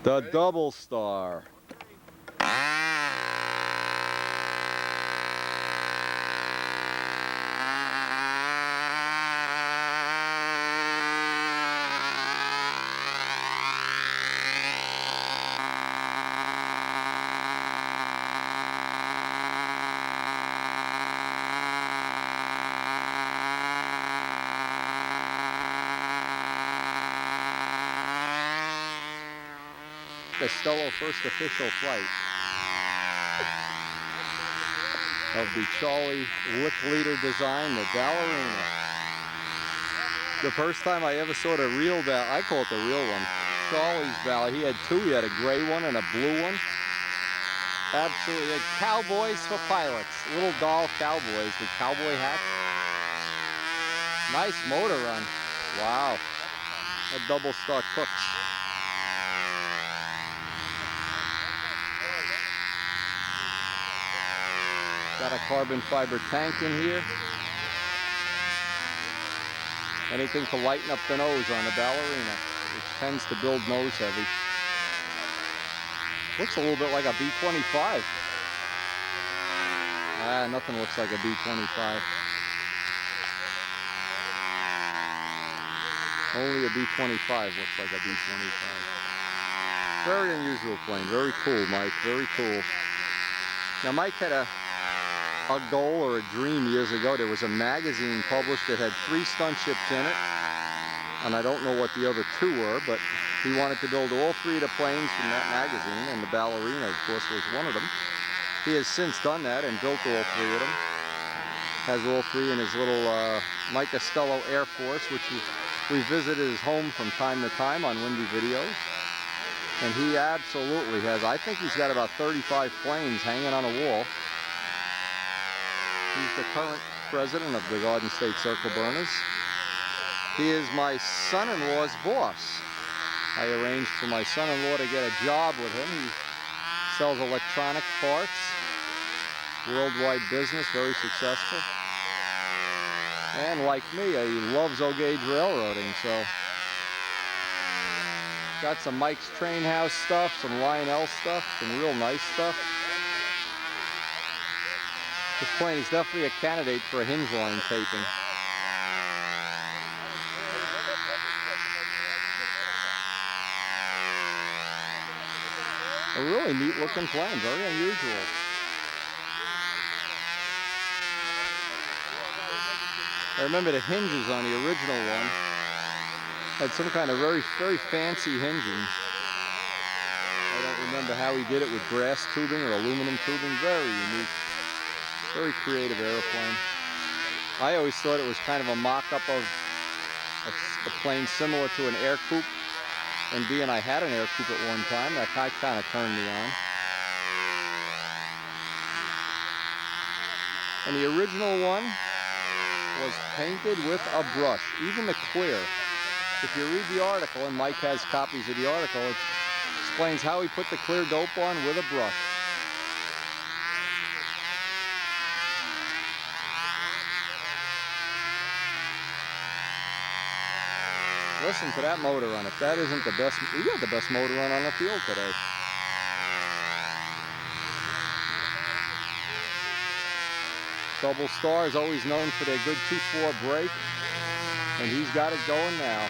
The double star. Costello first official flight of the Charlie Lick Leader design, the ballerina. The first time I ever saw the real I call it the real one, Charlie's ballerina. He had two. He had a gray one and a blue one. Absolutely. He had cowboys for pilots. Little doll cowboys with cowboy hats. Nice motor run. Wow. A double star Cooks. Got a carbon fiber tank in here. Anything to lighten up the nose on a ballerina, which tends to build nose heavy. Looks a little bit like a B-25. Ah, nothing looks like a B-25. Only a B-25 looks like a B-25. Very unusual plane. Very cool, Mike. Very cool. Now, Mike had a goal or a dream years ago. There was a magazine published that had 3 stunt ships in it, and I don't know what the other 2 were, but he wanted to build all 3 of the planes from that magazine, and the ballerina, of course, was one of them. He has since done that and built all 3 of them. Has all 3 in his little Mike Costello Air Force, which we visited his home from time to time on Windy Videos. And he absolutely has, I think he's got about 35 planes hanging on a wall. He's the current president of the Garden State Circle Burners. He is my son-in-law's boss. I arranged for my son-in-law to get a job with him. He sells electronic parts, worldwide business, very successful. And like me, he loves O-gauge railroading, so got some Mike's Train House stuff, some Lionel stuff, some real nice stuff. This plane is definitely a candidate for a hinge line taping. A really neat looking plane, very unusual. I remember the hinges on the original one had some kind of very fancy hinging. I don't remember how he did it with brass tubing or aluminum tubing, very unique. Very creative airplane. I always thought it was kind of a mock-up of a plane similar to an air coupe. And being I had an air coupe at one time, that kind of turned me on. And the original one was painted with a brush, even the clear. If you read the article, and Mike has copies of the article, it explains how he put the clear dope on with a brush. Listen to that motor run. If that isn't the best, you got the best motor run on the field today. Double Star is always known for their good 2-4 brake, and he's got it going now.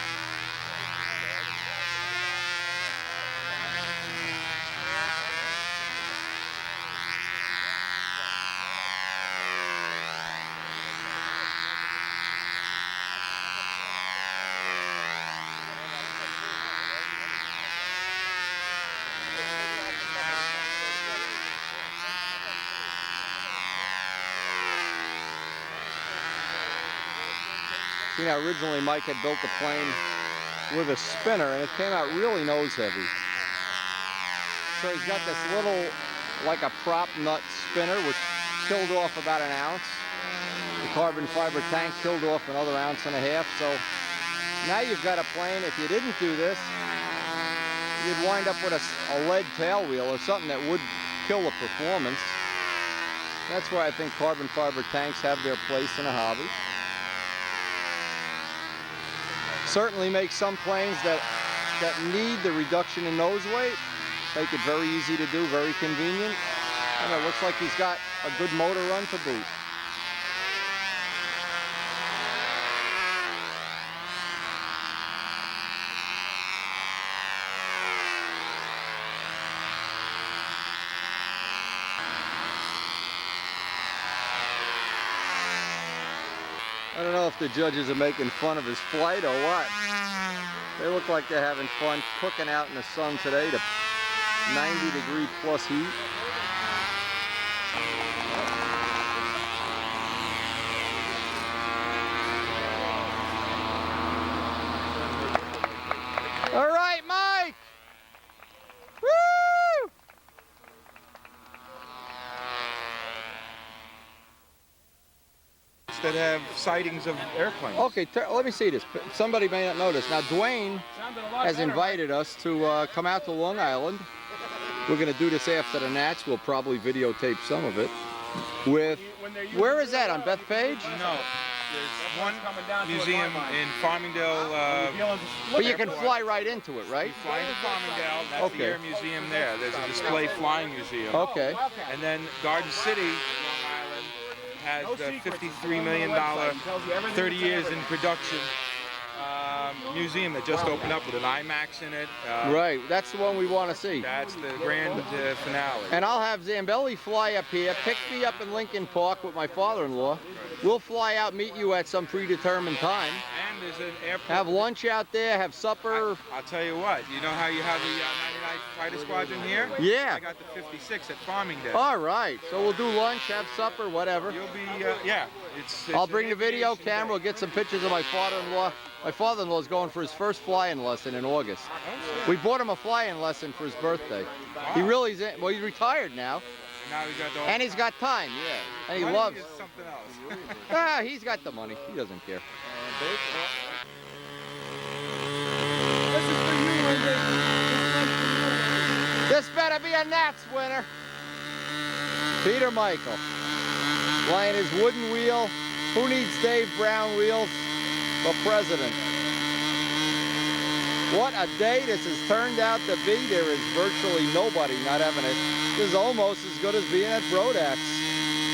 You know, originally Mike had built the plane with a spinner, and it came out really nose heavy. So he's got this little, like a prop nut spinner, which killed off about 1 ounce. The carbon fiber tank killed off another 1.5 ounces. So now you've got a plane. If you didn't do this, you'd wind up with a lead tail wheel or something that would kill the performance. That's why I think carbon fiber tanks have their place in a hobby. Certainly makes some planes that need the reduction in nose weight, make it very easy to do, very convenient. And it looks like he's got a good motor run to boot. I don't know if the judges are making fun of his flight or what. They look like they're having fun cooking out in the sun today to 90-degree plus heat. All right, Mike! Woo! That have sightings of airplanes. Okay, let me see this. Somebody may not notice. Now, Juen has invited us to come out to Long Island. We're going to do this after the Nats. We'll probably videotape some of it. With, where is that, on Bethpage? No. There's one museum in Farmingdale. But you can fly right into it, right? You fly into Farmingdale, that's the Air Museum there. There's a display flying museum. Okay. And then Garden City, has the $53 million, 30 years in production museum that just opened up with an IMAX in it. Right, that's the one we want to see. That's the grand finale. And I'll have Zambelli fly up here, pick me up in Lincoln Park with my father-in-law. We'll fly out, meet you at some predetermined time. And there's an airport. Have lunch out there, have supper. I'll tell you what, you know how you have the 99th Fighter Squadron here? Yeah. I got the 56 at Farmingdale. All right, so we'll do lunch, have supper, whatever. You'll be, yeah. It's I'll bring the video camera, we'll get some pictures of my father-in-law. My father-in-law is going for his first flying lesson in August. We bought him a flying lesson for his birthday. Wow. He really is, well, he's retired now. Now he's got and he's got time, yeah. And he loves. Something else. He's got the money. He doesn't care. This better be a Nats winner. Peter Michael. Flying his wooden wheel. Who needs Dave Brown wheels for president? What a day this has turned out to be. There is virtually nobody not having it. This is almost as good as being at Brodax,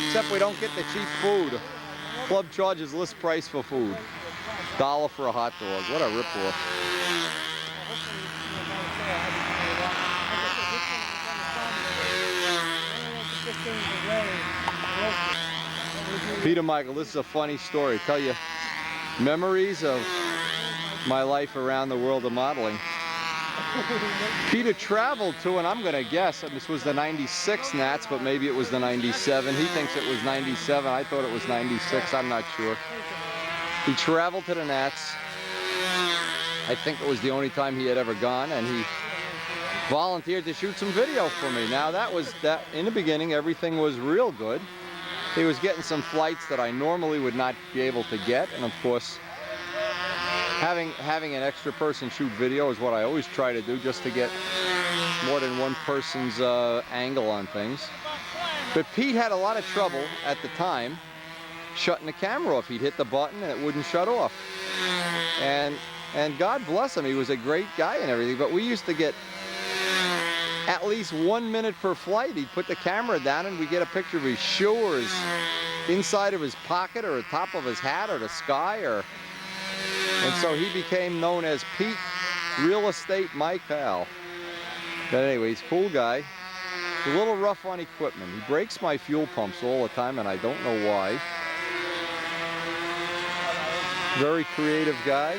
except we don't get the cheap food. Club charges list price for food. $1 for a hot dog. What a ripoff. Peter Michael, this is a funny story. Tell you memories of my life around the world of modeling. Peter traveled to, and I'm going to guess, this was the 96 Nats, but maybe it was the 97. He thinks it was 97. I thought it was 96. I'm not sure. He traveled to the Nats. I think it was the only time he had ever gone, and he volunteered to shoot some video for me. Now, in the beginning, everything was real good. He was getting some flights that I normally would not be able to get, and of course, having an extra person shoot video is what I always try to do, just to get more than one person's angle on things. But Pete had a lot of trouble at the time shutting the camera off. He'd hit the button and it wouldn't shut off. And And God bless him, he was a great guy and everything, but we used to get at least 1 minute per flight. He'd put the camera down and we'd get a picture of his shoe or his inside of his pocket or the top of his hat or the sky, and so he became known as Pete Real Estate Mike Pal. But anyway, he's a cool guy. He's a little rough on equipment. He breaks my fuel pumps all the time and I don't know why. Very creative guy.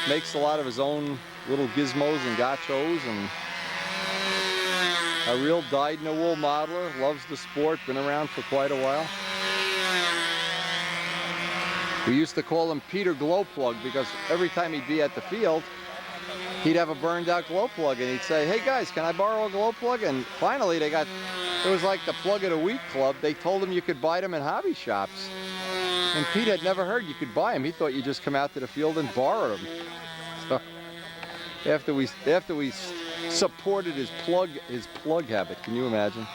Makes a lot of his own little gizmos and gachos, and a real dyed-in-the-wool modeler. Loves the sport, been around for quite a while. We used to call him Peter Glowplug because every time he'd be at the field, he'd have a burned out glow plug and he'd say, hey guys, can I borrow a glow plug? And finally it was like the Plug of the Week club. They told him you could buy them in hobby shops. And Pete had never heard you could buy them. He thought you just come out to the field and borrow them. So after we supported his plug habit, can you imagine?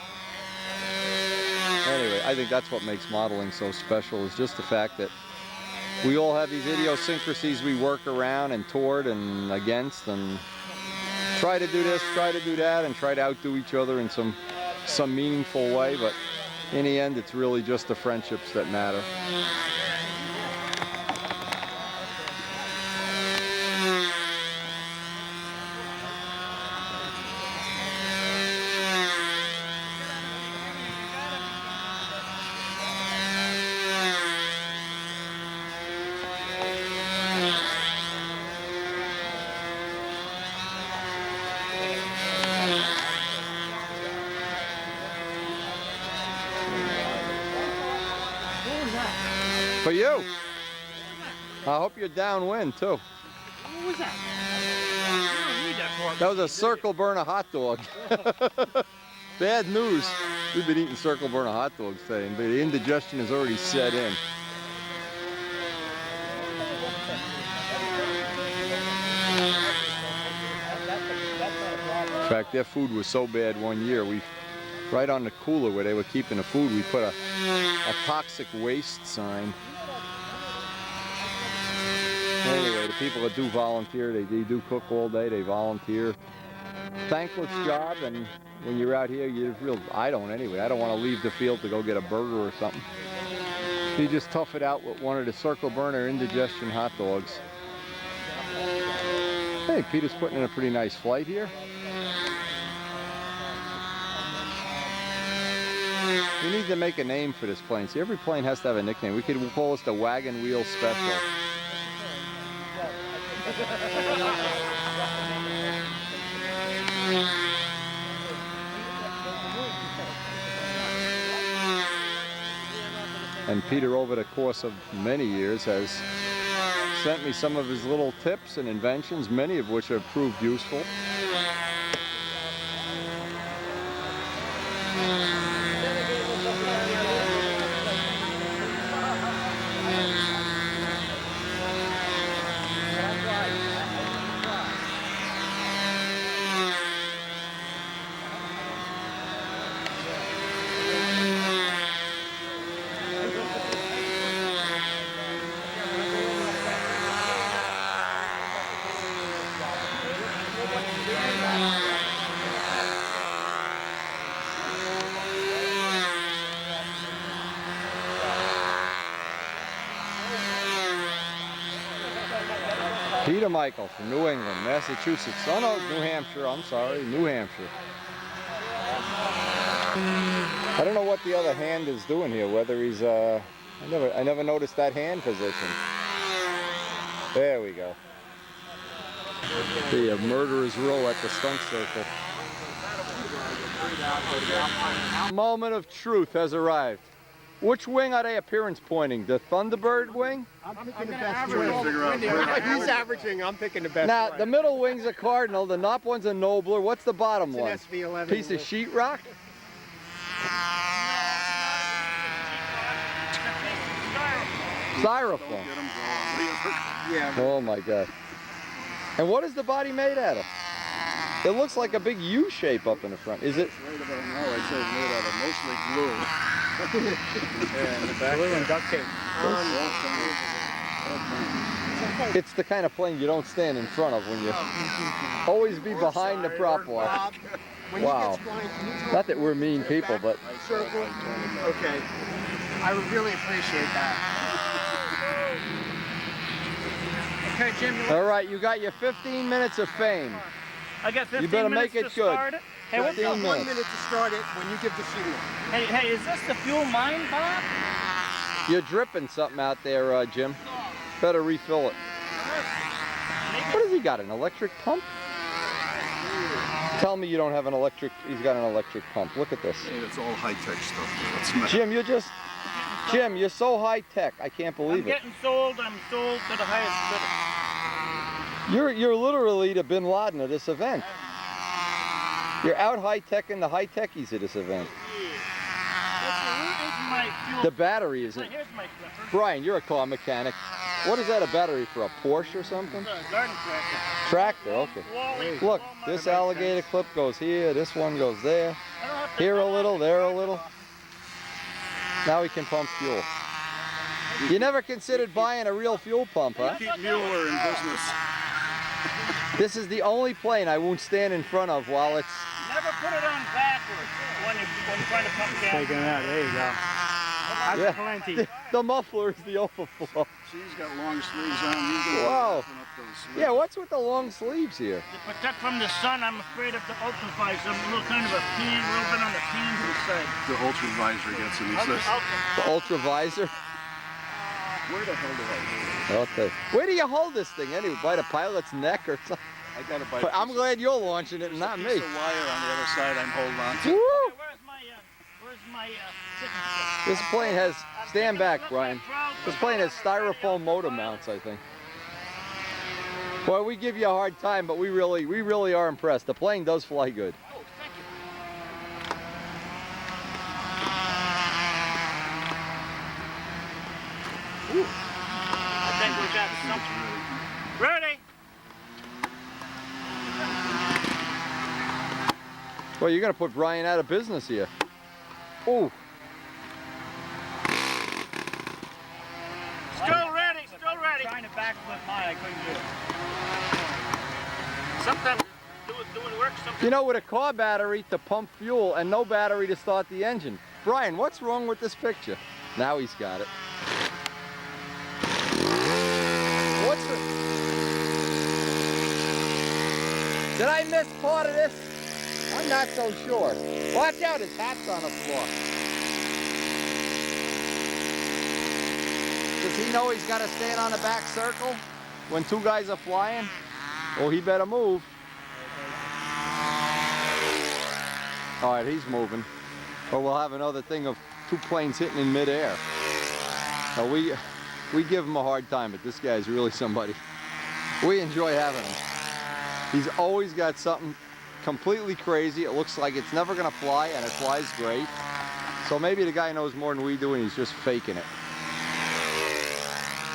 Anyway, I think that's what makes modeling so special, is just the fact that we all have these idiosyncrasies we work around and toward and against, and try to do this, try to do that, and try to outdo each other in some meaningful way, but in the end it's really just the friendships that matter. For you. I hope you're downwind too. What was that? You don't need that for That was a circle burner hot dog. Bad news. We've been eating circle burner hot dogs today, but the indigestion has already set in. In fact, their food was so bad one year, right on the cooler where they were keeping the food, we put a toxic waste sign. Anyway, the people that do volunteer, they do cook all day, they volunteer. Thankless job, and when you're out here, I don't anyway. I don't want to leave the field to go get a burger or something. You just tough it out with one of the circle burner indigestion hot dogs. Hey, Peter's putting in a pretty nice flight here. We need to make a name for this plane. See, every plane has to have a nickname. We could call this the Wagon Wheel Special. And Peter, over the course of many years, has sent me some of his little tips and inventions, many of which have proved useful. Peter Michael from New England, Massachusetts. Oh no, New Hampshire, I'm sorry, New Hampshire. I don't know what the other hand is doing here, whether he's, I never noticed that hand position. There we go. The murderer's row at the stunt circle. Moment of truth has arrived. Which wing are they appearance pointing? The Thunderbird wing? I'm picking the best wing. He's averaging, I'm picking the best Now, wing. the middle wing's a Cardinal, the top one's a Nobler. What's the bottom It's an one? SV11 Piece of sheetrock? Styrofoam. Yeah. Oh my God. And what is the body made out of? It looks like a big U shape up in the front. Is it? Right about now, I'd say it's made out of mostly glue. Yeah, in the back. Glue and duct tape. It's the kind of plane you don't stand in front of when you always be behind the prop wall. Wow. Not that we're mean people, but... Circle. Okay. I would really appreciate that. Okay, Jim. All right, you got your 15 minutes of fame. I got 15 You better minutes make it to good. start it. Hey, what's 15 up? minutes. 1 minute to start it when you give the signal. Hey, is this the fuel mine, Bob? You're dripping something out there, Jim. Better refill it. What has he got, an electric pump? Tell me you don't have an electric, he's got an electric pump. Look at this. Hey, it's all high-tech stuff. Jim, you're so high-tech, I can't believe it. I'm sold to the highest bidder. You're literally the Bin Laden of this event. You're out high-teching the high-techies at this event. The battery isn't. Here's my clipper. Brian, you're a car mechanic. What is that, a battery for a Porsche or something? Garden tractor. Tractor, okay. Look, this alligator clip goes here, this one goes there. Here a little, there a little. Now we can pump fuel. You never considered buying a real fuel pump, huh? Keep Mueller in business. This is the only plane I won't stand in front of while it's... Never put it on backwards when you're trying to pump gas. Taking it out, there you go. That's Yeah. plenty. The muffler is the overflow. She's got long sleeves on. He's Wow. open up those sleeves. Yeah, what's with the long sleeves here? To protect from the sun, I'm afraid of the ultravisor. I'm a little kind of a peen, a little bit on the peen side. The ultravisor gets him. He says, The ultra visor? where the hell do I hold Okay. Where do you hold this thing anyway? By the pilot's neck or something? it? I got it by But I'm glad you're launching it and not piece me. of wire on the other side I'm holding on to. Woo! Where's my chicken This plane has, stand back, Brian. This plane has styrofoam motor mounts, I think. Boy, we give you a hard time, but we really are impressed. The plane does fly good. I think we got something. Ready? Well, you're gonna put Brian out of business here. Ooh. Still ready, still ready. Trying to backflip mine, I couldn't do it. Sometimes doing work, sometimes. You know, with a car battery to pump fuel and no battery to start the engine. Brian, what's wrong with this picture? Now he's got it. What's the... Did I miss part of this? I'm not so sure. Watch out, his hat's on the floor. Does he know he's got to stand on the back circle when two guys are flying? Oh, he better move. All right, he's moving. Or we'll have another thing of two planes hitting in midair. Now we give him a hard time, but this guy's really somebody. We enjoy having him. He's always got something completely crazy. It looks like it's never gonna fly, and it flies great. So maybe the guy knows more than we do, and he's just faking it.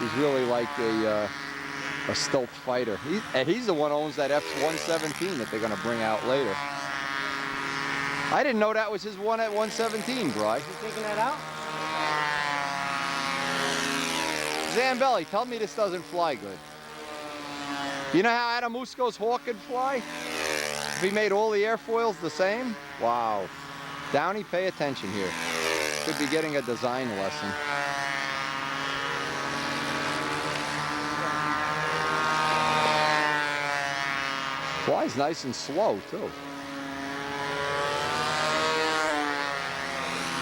He's really like a stealth fighter. He's the one who owns that F-117 that they're gonna bring out later. I didn't know that was his one at 117, Bri. You taking that out? Zambelli, tell me this doesn't fly good. You know how Adamusco's Hawk could fly? If he made all the airfoils the same? Wow. Downey, pay attention here. Could be getting a design lesson. Flies nice and slow, too.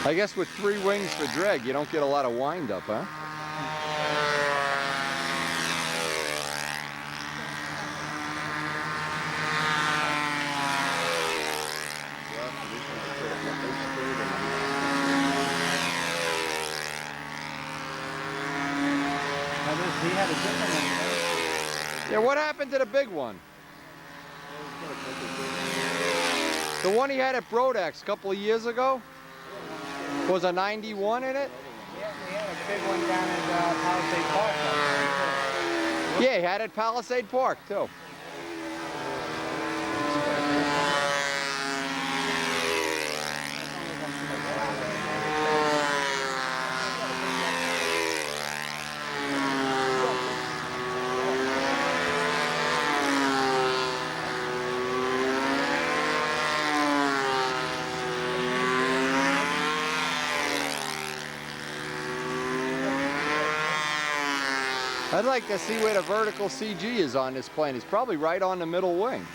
I guess with 3 wings for drag, you don't get a lot of wind up, huh? Yeah, what happened to the big one? The one he had at Brodax a couple of years ago? Was a 91 in it? Yeah, we had a big one down at Palisade Park. Yeah, he had it at Palisade Park, too. I'd like to see where the vertical CG is on this plane. It's probably right on the middle wing.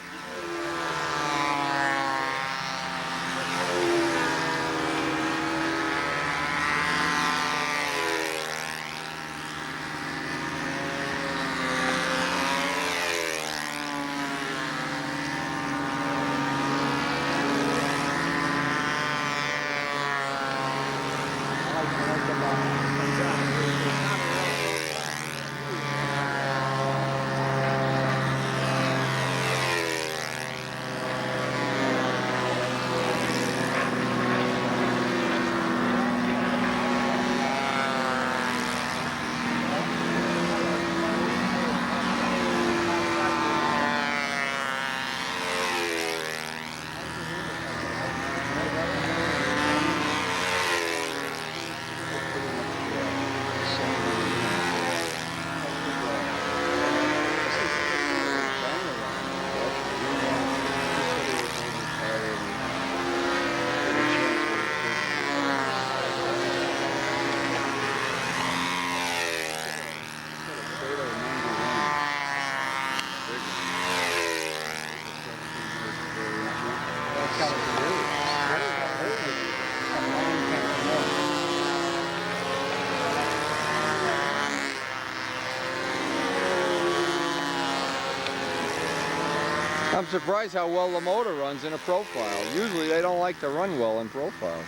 I'm surprised how well the motor runs in a profile. Usually they don't like to run well in profiles.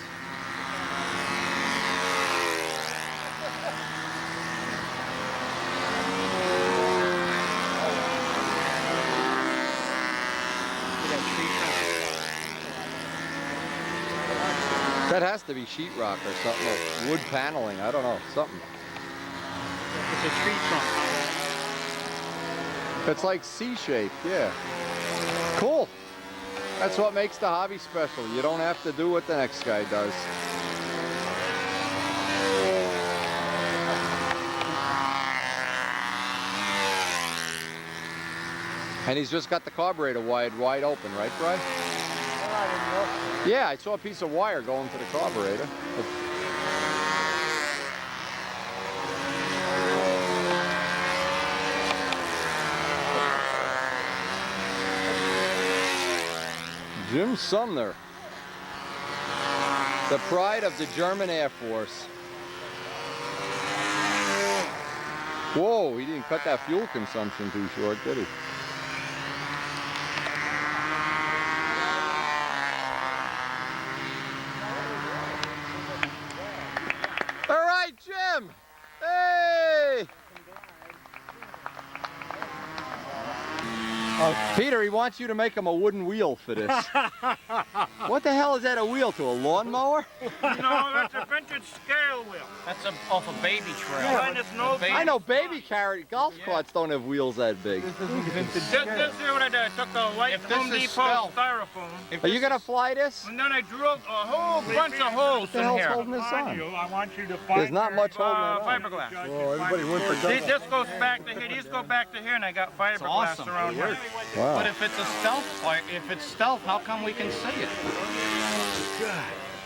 That has to be sheetrock or something, or wood paneling, I don't know, something. It's a tree trunk. It's like C-shaped, yeah. Cool. That's what makes the hobby special. You don't have to do what the next guy does. And he's just got the carburetor wide open, right, Bry? Yeah, I saw a piece of wire going to the carburetor. Jim Sumner, the pride of the German Air Force. Whoa, he didn't cut that fuel consumption too short, did he? All right, Jim. Hey! Peter, he wants you to make him a wooden wheel for this. What the hell is that a wheel to, a lawnmower? No, that's a vintage scale wheel. That's off a baby trail. Yeah, I know baby golf carts don't have wheels that big. This is what I did. I took a white Home Depot styrofoam. Are you going to fly this? And then I drilled a whole bunch of holes in here. Holding this on? I want you to find There's not much holding it on. Fiberglass. Oh, everybody went for See, this goes back to here. These go back to here, and I got fiberglass around here. Wow. But if it's a stealth, how come we can see it?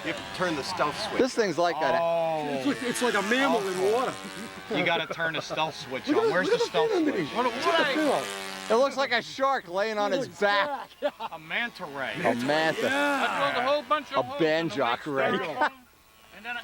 You have to turn the stealth switch. This thing's like It's like a mammal in water. You got to turn the stealth switch on. Where's the stealth switch? It looks like a shark laying on its back. A manta ray. A manta. I drilled a whole bunch of holes. A banjock ray.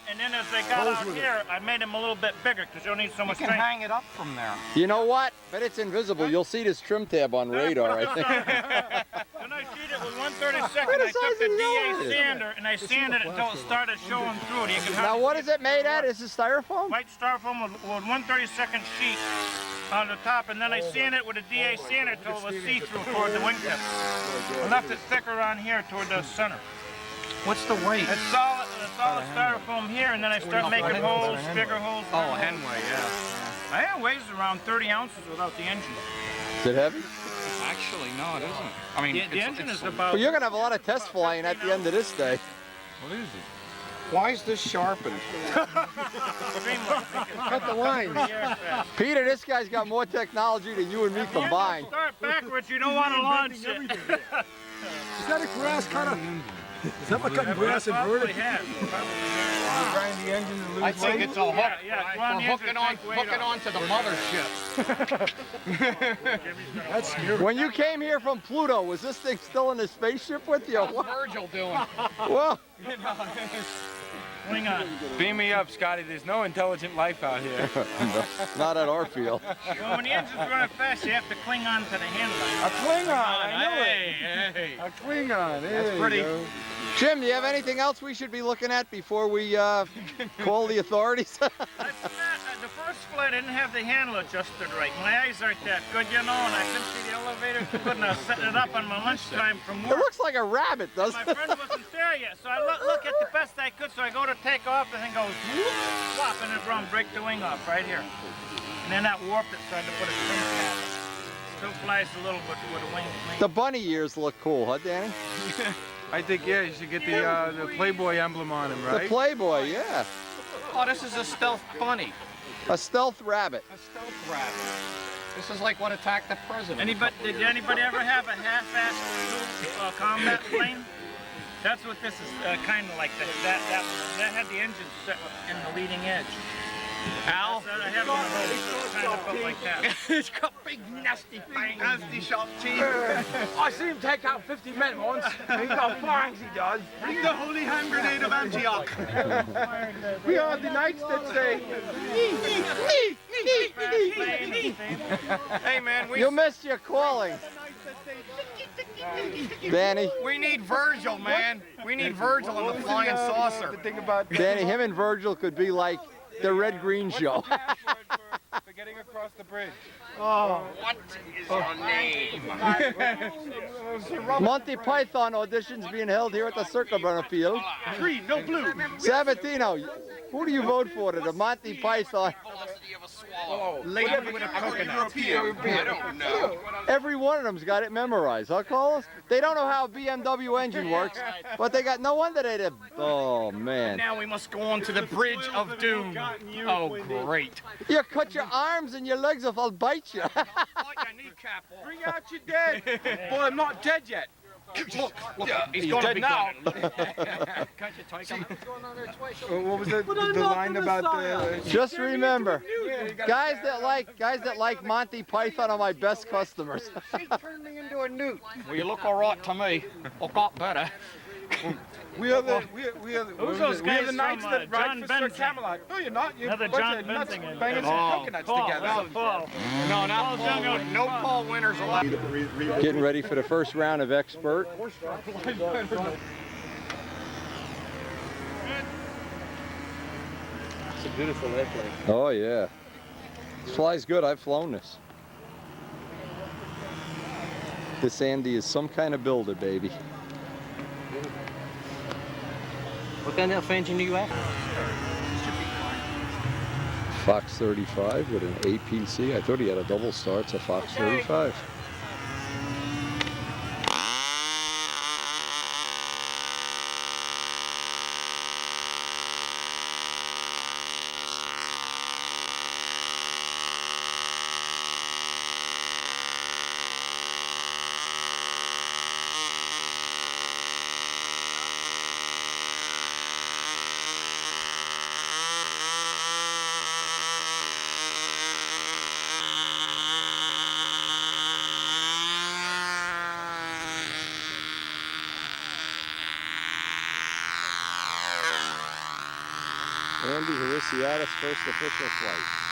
And then as they got out here, I made them a little bit bigger because you'll need so much You can hang it up from there. You know what? But it's invisible. You'll see this trim tab on radar, I think. When I sheet it with 1/32nd, I took the DA sander and I sanded it until it started showing through it. Now what is it made at? Is it styrofoam? White styrofoam with 1/32nd sheet on the top, and then I sanded it with a DA sander until it was see-through toward the wingtip. I left it thicker on here toward the center. What's the weight? It's solid styrofoam here, and then I start making holes, bigger holes. Oh, Henway, yeah. It weighs around 30 ounces without the engine. Is it heavy? Actually, no, it isn't. I mean, the engine is about... Well, you're going to have a lot of test flying at the end of this day. What is it? Why is this sharpened? Cut the lines. Peter, this guy's got more technology than you and me combined. Start backwards, you don't want to launch it. Is that a grass cutter? Is that what cutting grass inverted? Grind the engine to lose I think weight? it's a hook. Yeah, We're hooking on to the mothership. That's scary. When you came here from Pluto, was this thing still in the spaceship with you? How's Virgil doing? Well, Cling on. Beam me up, Scotty. There's no intelligent life out here. not at our field. Well, when the engine's running fast, you have to cling on to the handle. A Klingon, I knew it. Hey. A Klingon, there That's you pretty. go. Jim, do you have anything else we should be looking at before we call the authorities? The first flight, I didn't have the handle adjusted right. My eyes aren't that good, you know, and I couldn't see the elevator too good, and I was setting it up on my lunchtime from It work. looks like a rabbit, doesn't My it? friend wasn't there yet, so I look at the best I could, so I go to take off, the thing goes whoop, flop, and it run, break the wing off right here. And then that warped it, so I had to put a trim cap. Still flies a little bit with a wing. The bunny ears look cool, huh, Danny? I think, yeah, you should get the Playboy emblem on him, right? The Playboy, yeah. Oh, this is a stealth bunny. A stealth rabbit. A stealth rabbit. This is like what attacked the president. Did anybody ever have a half-assed combat plane? That's what this is kind of like. That one. That had the engine set in the leading edge. Al? I have one of those kind of built like that. It's got big nasty fangs. Nasty sharp teeth. I seen him take out 50 men once. He got fangs, he does. Bring the holy hand grenade of Antioch. We are the knights that say, Hey, man, You missed your calling. Danny. we need Virgil, man. We need Virgil in the flying saucer. think about Danny, him and Virgil could be like the Red Green Show. for getting across the bridge. What is your name? Monty Python auditions being held here at the Circle Runner Field. Green, no blue. Sabatino, who do you vote for to the Monty Python? Lady with a coconut. I don't know. Every one of them's got it memorized, huh, Carlos? They don't know how a BMW engine works, but they got, no wonder they did. Oh, man. Now we must go on to the Bridge of Doom. Oh, great. You cut your arms and your legs off, I'll bite you. Like a kneecap. Bring out your dead. Boy, I'm not dead yet. Look, he's He's gonna dead be now. Can't you take him? What was the line about the... Just remember, guys that like Monty Python are my best customers. She turned me into a newt. Well, you look all right to me. Or got better. We are the Who's those guys knights from, that ride John for Sir Benson? Camelot. No, you're not. You're Another a bunch John of nuts Benson. banging some coconuts together. Paul. No, not Paul. No Paul winners allowed. Getting ready for the first round of Expert. It's a beautiful airplane. Oh, yeah. This flies good. I've flown this. This Andy is some kind of builder, baby. What kind of engine do you have? Fox 35 with an APC. I thought he had a double star. It's a Fox 35. Andy Harisiadis' first official flight.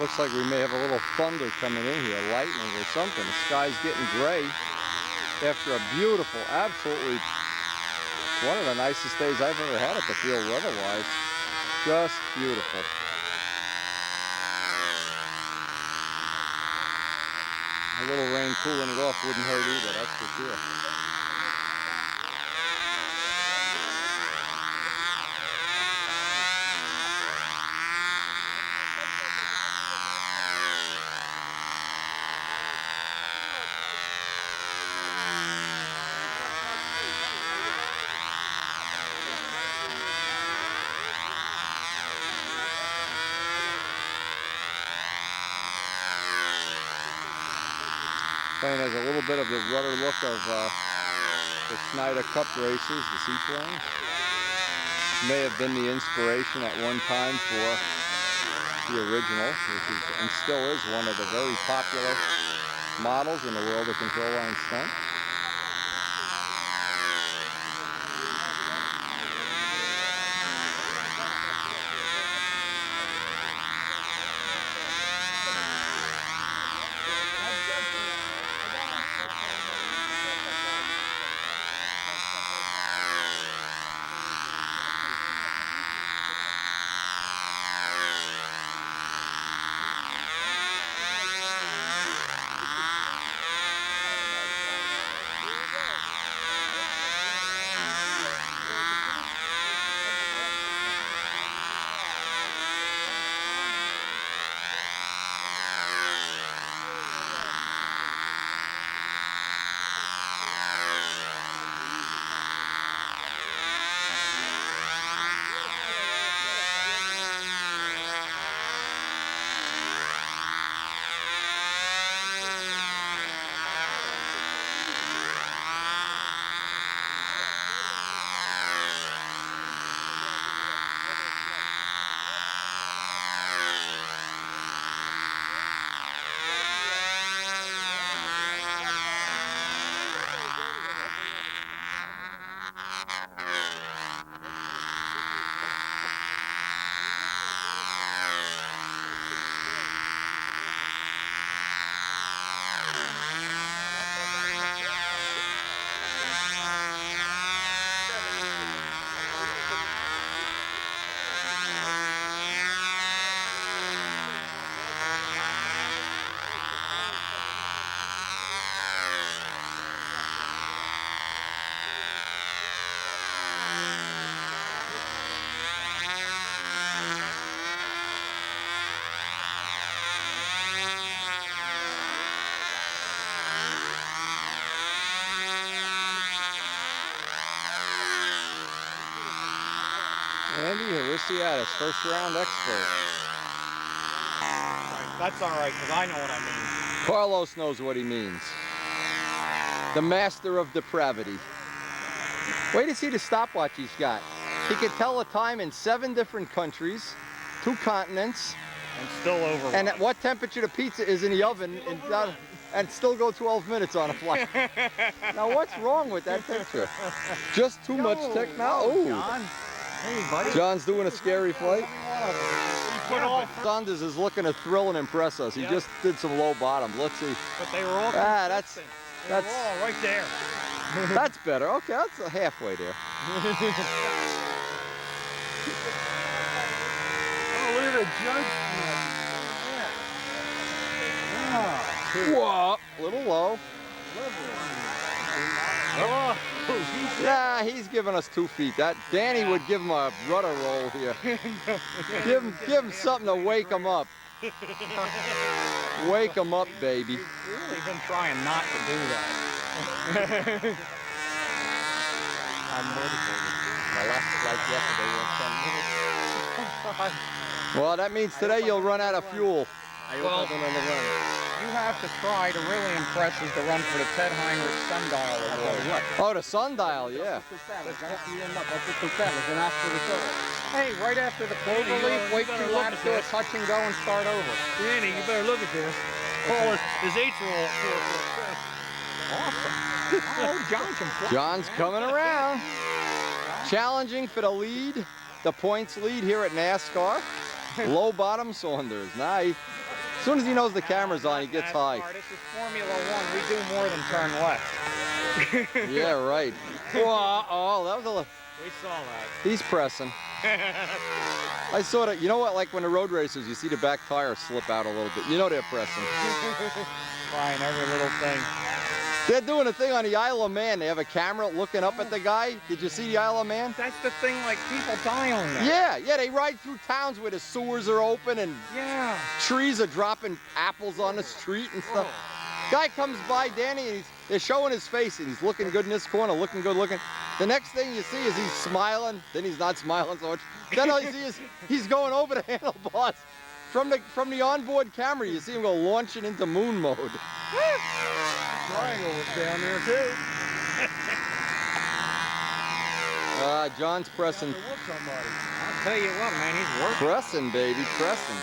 Looks like we may have a little thunder coming in here, lightning or something. The sky's getting gray after a beautiful, absolutely one of the nicest days I've ever had at the field weather-wise. Just beautiful. A little rain cooling it off wouldn't hurt either, that's for sure. Plane has a little bit of the rudder look of the Schneider Cup races, the seaplane. May have been the inspiration at one time for the original, which is and still is one of the very popular models in the world of control line stunt. Andy Harisiadis, first round expert. That's all right, because I know what I mean. Carlos knows what he means. The master of depravity. Wait to see the stopwatch he's got. He can tell the time in 7 different countries, 2 continents. And still over. And at what temperature the pizza is in the oven and still go 12 minutes on a flight. Now what's wrong with that picture? Just too much technology. John. Hey, buddy. John's doing a scary flight. Saunders is looking to thrill and impress us. He just did some low bottoms. Let's see. But they were all that's all right there. That's better. Okay, that's halfway there. Oh, look at the judge. Whoa, a little low. Oh, yeah, he's giving us 2 feet. That Danny would give him a rudder roll here. give him something to wake him up. Wake him up, baby. He's really been trying not to do that. I'm motivated. My last flight yesterday was 10 minutes. Well, that means today you'll run out of fuel. Well, you have to try to really impress is to run for the Ted Heinrich Sundial Award. Oh, the sundial, yeah. Hey, right after the clover leaf, wait 2 laps, do a touch and go and start over. Danny, you better look at this. Call his H roll. Awesome. Oh, John can fly. John's coming around. Challenging for the lead, the points lead here at NASCAR. Low bottom Saunders. Nice. As soon as he knows the camera's on, he gets high. This is Formula One. We do more than turn left. Yeah, right. Whoa, oh, that was a. We saw that. He's pressing. I saw that. You know what? Like when the road racers, you see the back tire slip out a little bit. You know they're pressing. Trying every little thing. They're doing a thing on the Isle of Man. They have a camera looking up at the guy. Did you see the Isle of Man? That's the thing, like people die on that. Yeah, they ride through towns where the sewers are open and trees are dropping apples on the street and stuff. Guy comes by, Danny, and they're showing his face, and he's looking good in this corner, looking good looking. The next thing you see is he's smiling, then he's not smiling so much. Then all you see is he's going over the handlebars. From the onboard camera, you see him go launching into moon mode. Triangle was down there too. John's pressing. I'll tell you what, man, he's working. Pressing, baby, pressing.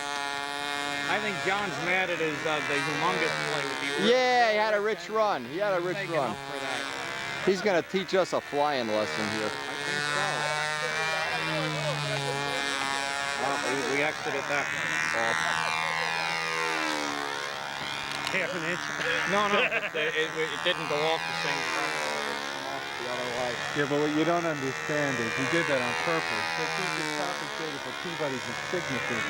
I think John's mad at his the humongous play with the. Yeah, he had a rich run. He had a rich run. For that. He's gonna teach us a flying lesson here. I think so. Well, we exited that. Half an inch. No, it didn't go off the same track. The other way. Yeah, but what you don't understand is he did that on purpose. They think it's compensated for Peabody's astigmatism.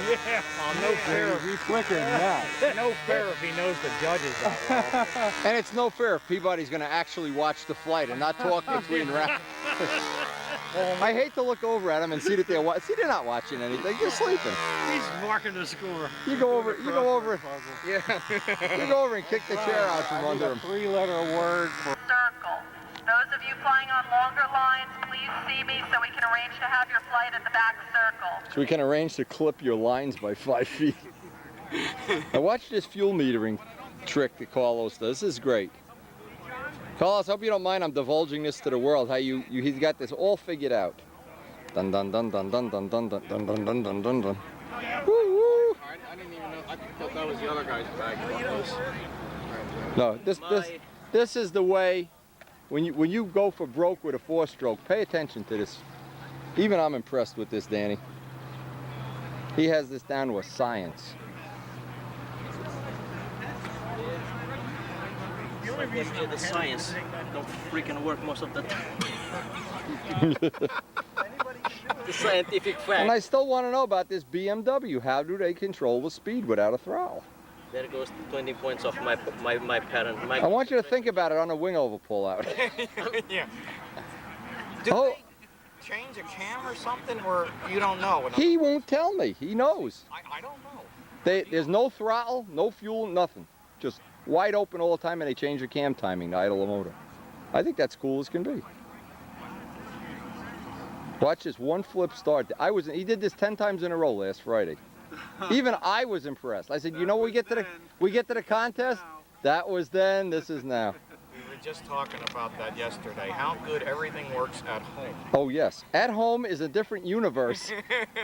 Yeah. Oh, no fair. He's flickering now. No fair if he knows the judges. And it's no fair if Peabody's going to actually watch the flight and not talk between rounds. I hate to look over at them and see that they're see they're not watching anything. They're sleeping. He's marking the score. You go over. Yeah. You go over and kick the chair out from under him. Three-letter word for Circle. Those of you flying on longer lines, please see me so we can arrange to have your flight at the back circle. So we can arrange to clip your lines by 5 feet. Now watch this fuel metering trick that Carlos does. This is great. Carlos, hope you don't mind I'm divulging this to the world, how he's got this all figured out. Dun dun dun dun dun dun dun dun dun dun dun dun dun dun. Woo woo! I didn't even know. I thought that was the other guy's bag. No, this is the way when you go for broke with a 4-stroke, pay attention to this. Even I'm impressed with this, Danny. He has this down to a science. The science don't freaking work most of the time. The scientific fact. And I still want to know about this BMW. How do they control the speed without a throttle? There goes 20 points off my parent. I want you to think about it on a wing over pull out. Yeah. Do they change a cam or something, or you don't know? He won't tell me. He knows. I don't know. There's no throttle, no fuel, nothing. Just wide open all the time, and they change the cam timing to idle the motor. I think that's cool as can be. Watch this one flip start. He did this 10 times in a row last Friday. Even I was impressed. I said, you know, we get to the contest. That was then. This is now. We were just talking about that yesterday. How good everything works at home. Oh yes, at home is a different universe.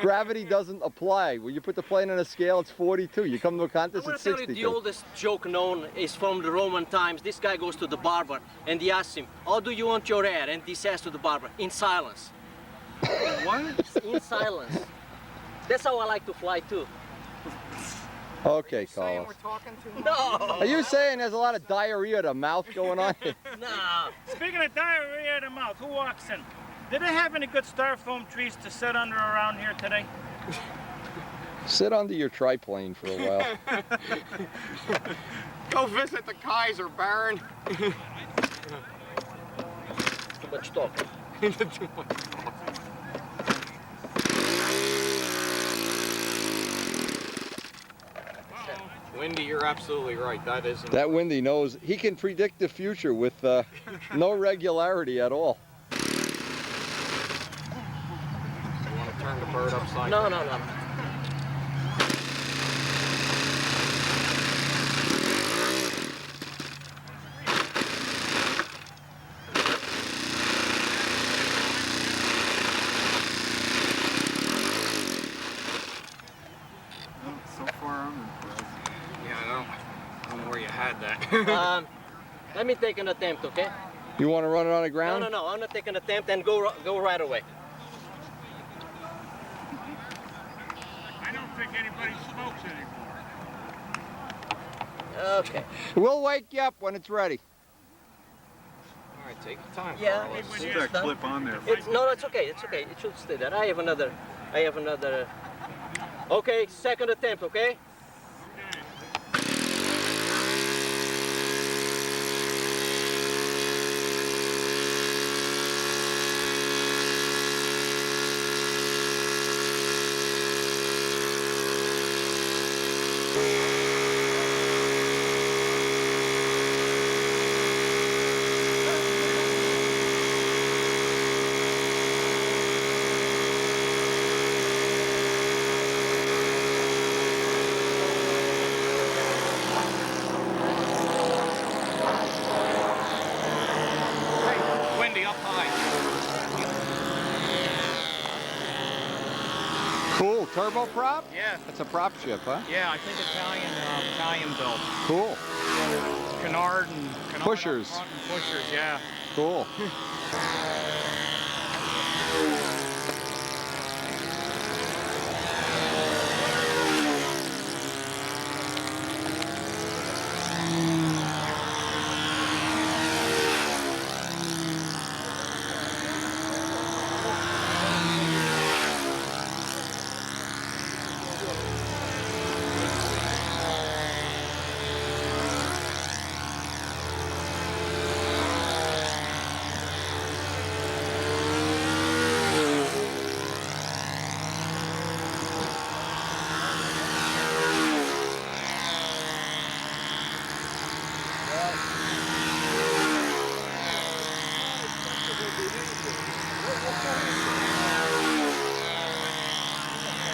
Gravity doesn't apply. When you put the plane on a scale, it's 42. You come to a contest, it's 62. The oldest joke known is from the Roman times. This guy goes to the barber and he asks him, "How do you want your hair?" And he says to the barber, "In silence." What? In silence. That's how I like to fly too. Okay, Carlos. We're talking too much? No. Are you saying there's a lot of diarrhea of the mouth going on? Nah. Speaking of diarrhea of the mouth, who walks in? Did they have any good styrofoam trees to sit under around here today? Sit under your triplane for a while. Go visit the Kaiser, Baron. Too much talk. Too much talk. Windy, you're absolutely right. That is. That Windy knows. He can predict the future with no regularity at all. You want to turn the bird upside down? No. Let me take an attempt, okay? You want to run it on the ground? No. I'm gonna take an attempt and go right away. I don't think think anybody smokes anymore. Okay. We'll wake you up when it's ready. All right, take your time. Yeah, Carlos. it's Put that clip on there. No, it's okay. It's okay. It should stay there. I have another. Okay, second attempt. Okay. Wendy, up high. Cool. Turboprop? Yeah. That's a prop ship, huh? Yeah, I think Italian built. Cool. Canard and Pushers. up front and pushers, yeah. Cool.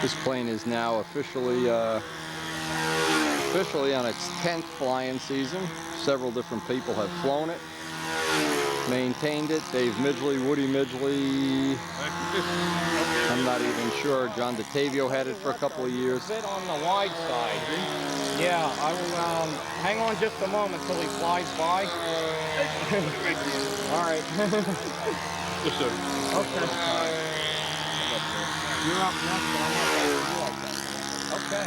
This plane is now officially on its 10th flying season. Several different people have flown it, maintained it. Dave Midgley, Woody Midgley, I'm not even sure. John DeTavio had it for a couple of years. A bit on the wide side. Yeah, I will hang on just a moment till he flies by. All right. Yes, sir. Okay. You're up next, but I'm not going to do like that. Okay.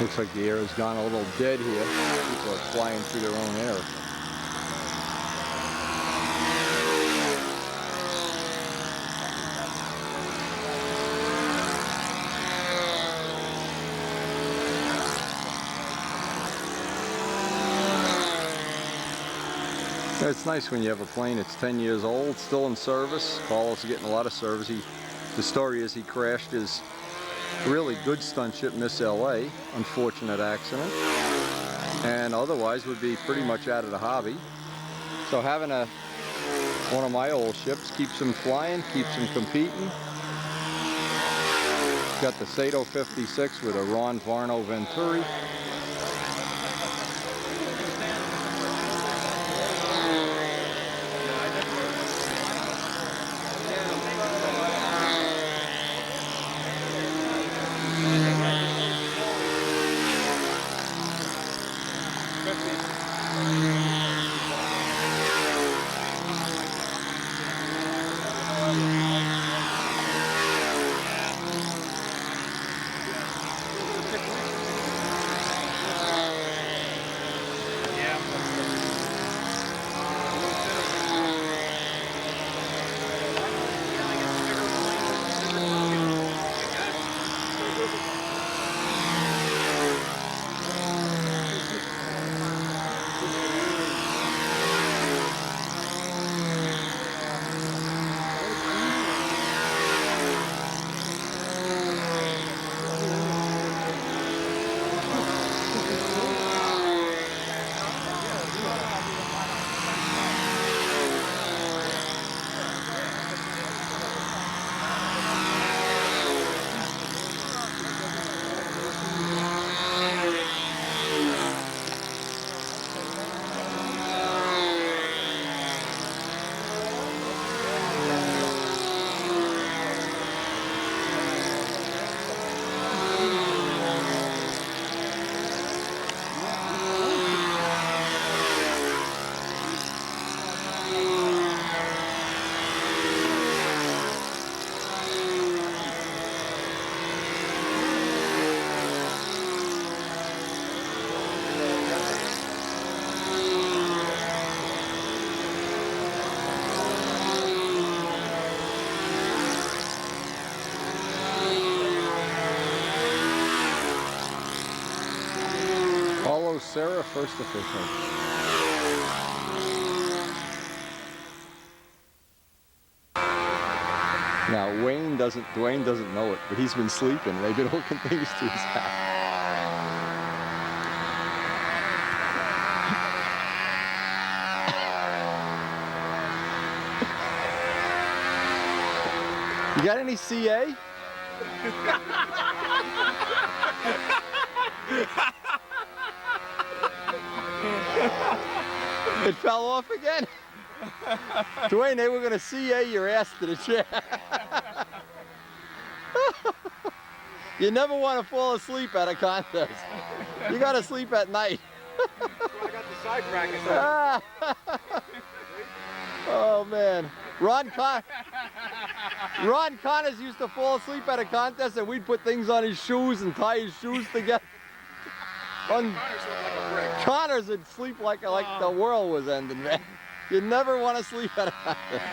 Looks like the air has gone a little dead here. People are flying through their own air. Yeah, it's nice when you have a plane that's 10 years old, still in service. Carlos is getting a lot of service. The story is he crashed his really good stunt ship, Miss LA, unfortunate accident, and otherwise would be pretty much out of the hobby. So having one of my old ships keeps him flying, keeps him competing. Got the Sato 56 with a Ron Varno Venturi. first official. Now Dwayne doesn't know it, but he's been sleeping. They've been hooking things to his hat. You got any CA? It fell off again. Dwayne, they were going to CA your ass to the chair. You never want to fall asleep at a contest. You got to sleep at night. I got the side brackets on. Oh man. Ron Connors used to fall asleep at a contest and we'd put things on his shoes and tie his shoes together. Connors would sleep like the world was ending, man. You never want to sleep at a contest.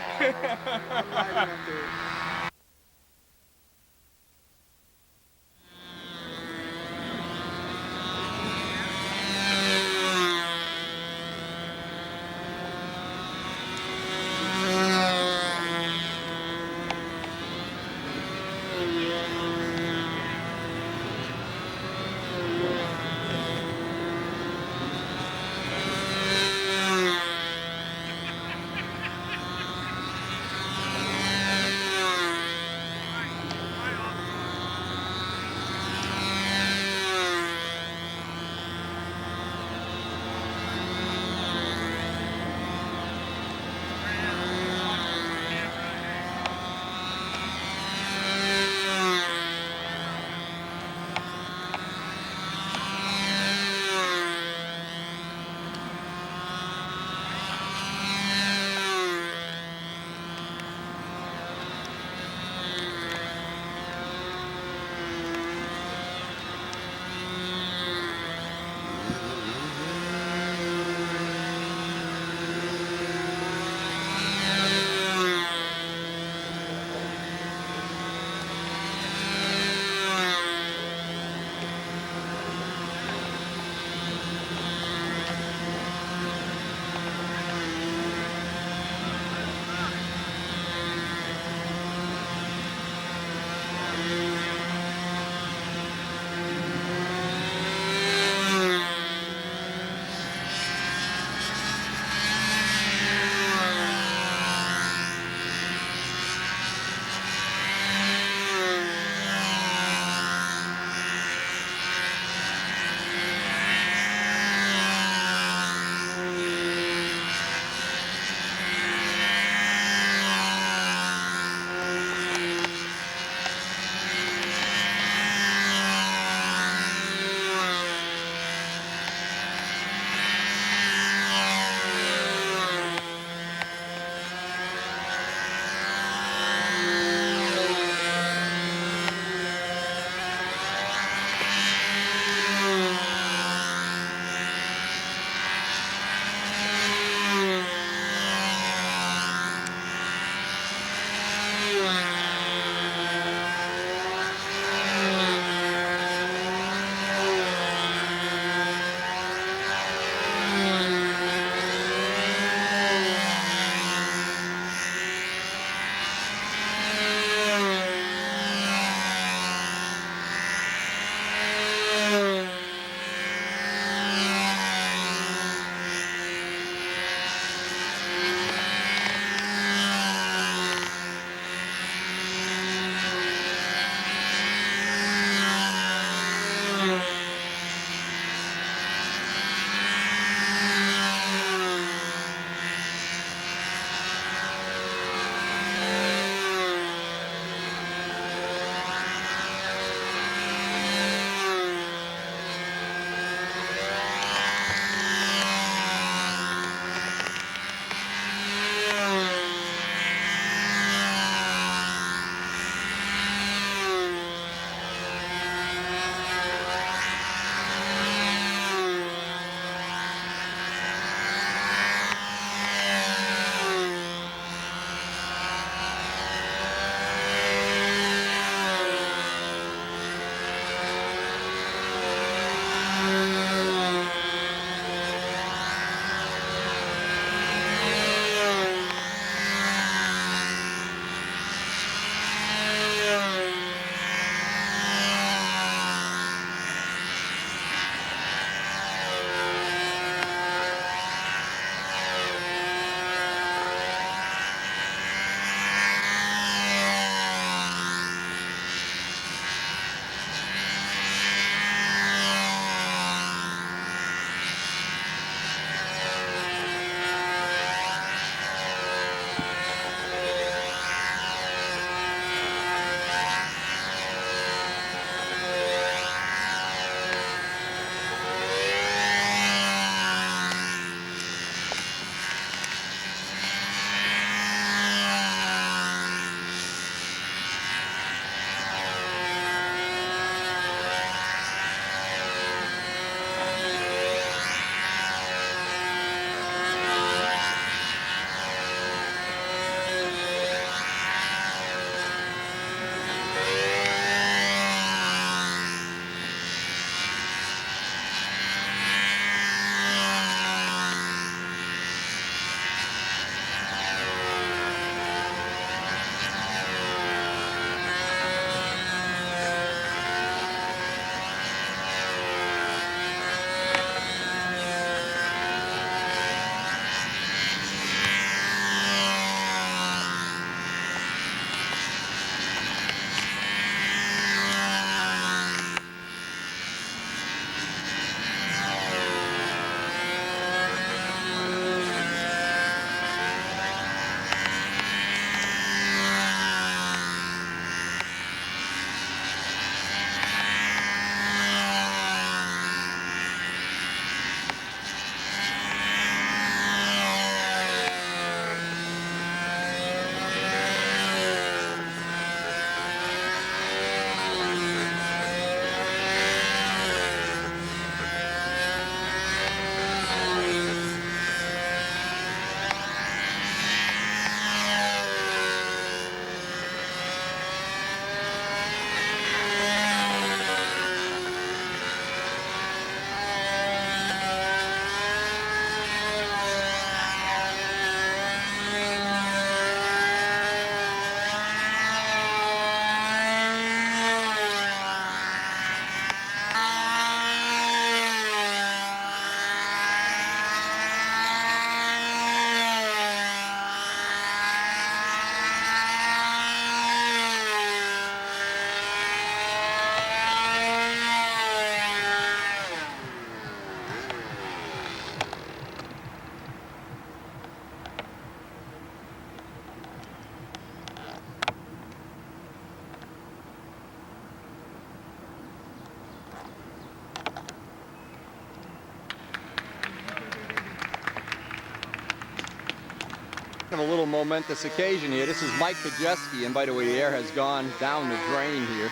little momentous occasion here. This is Mike Kajeski, and by the way, the air has gone down the drain here.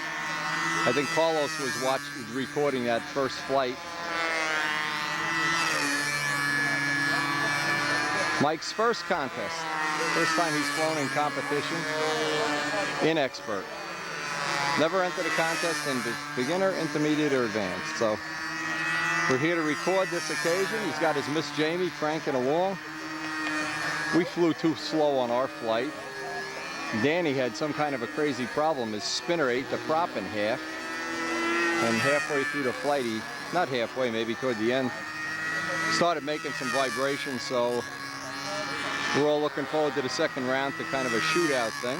I think Carlos was recording that first flight. Mike's first contest. First time he's flown in competition in expert. Never entered a contest in beginner, intermediate, or advanced. So we're here to record this occasion. He's got his Miss Jamie cranking along. We flew too slow on our flight. Danny had some kind of a crazy problem. His spinner ate the prop in half. And halfway through the flight, not halfway, maybe toward the end, started making some vibrations. So we're all looking forward to the second round, to kind of a shootout thing.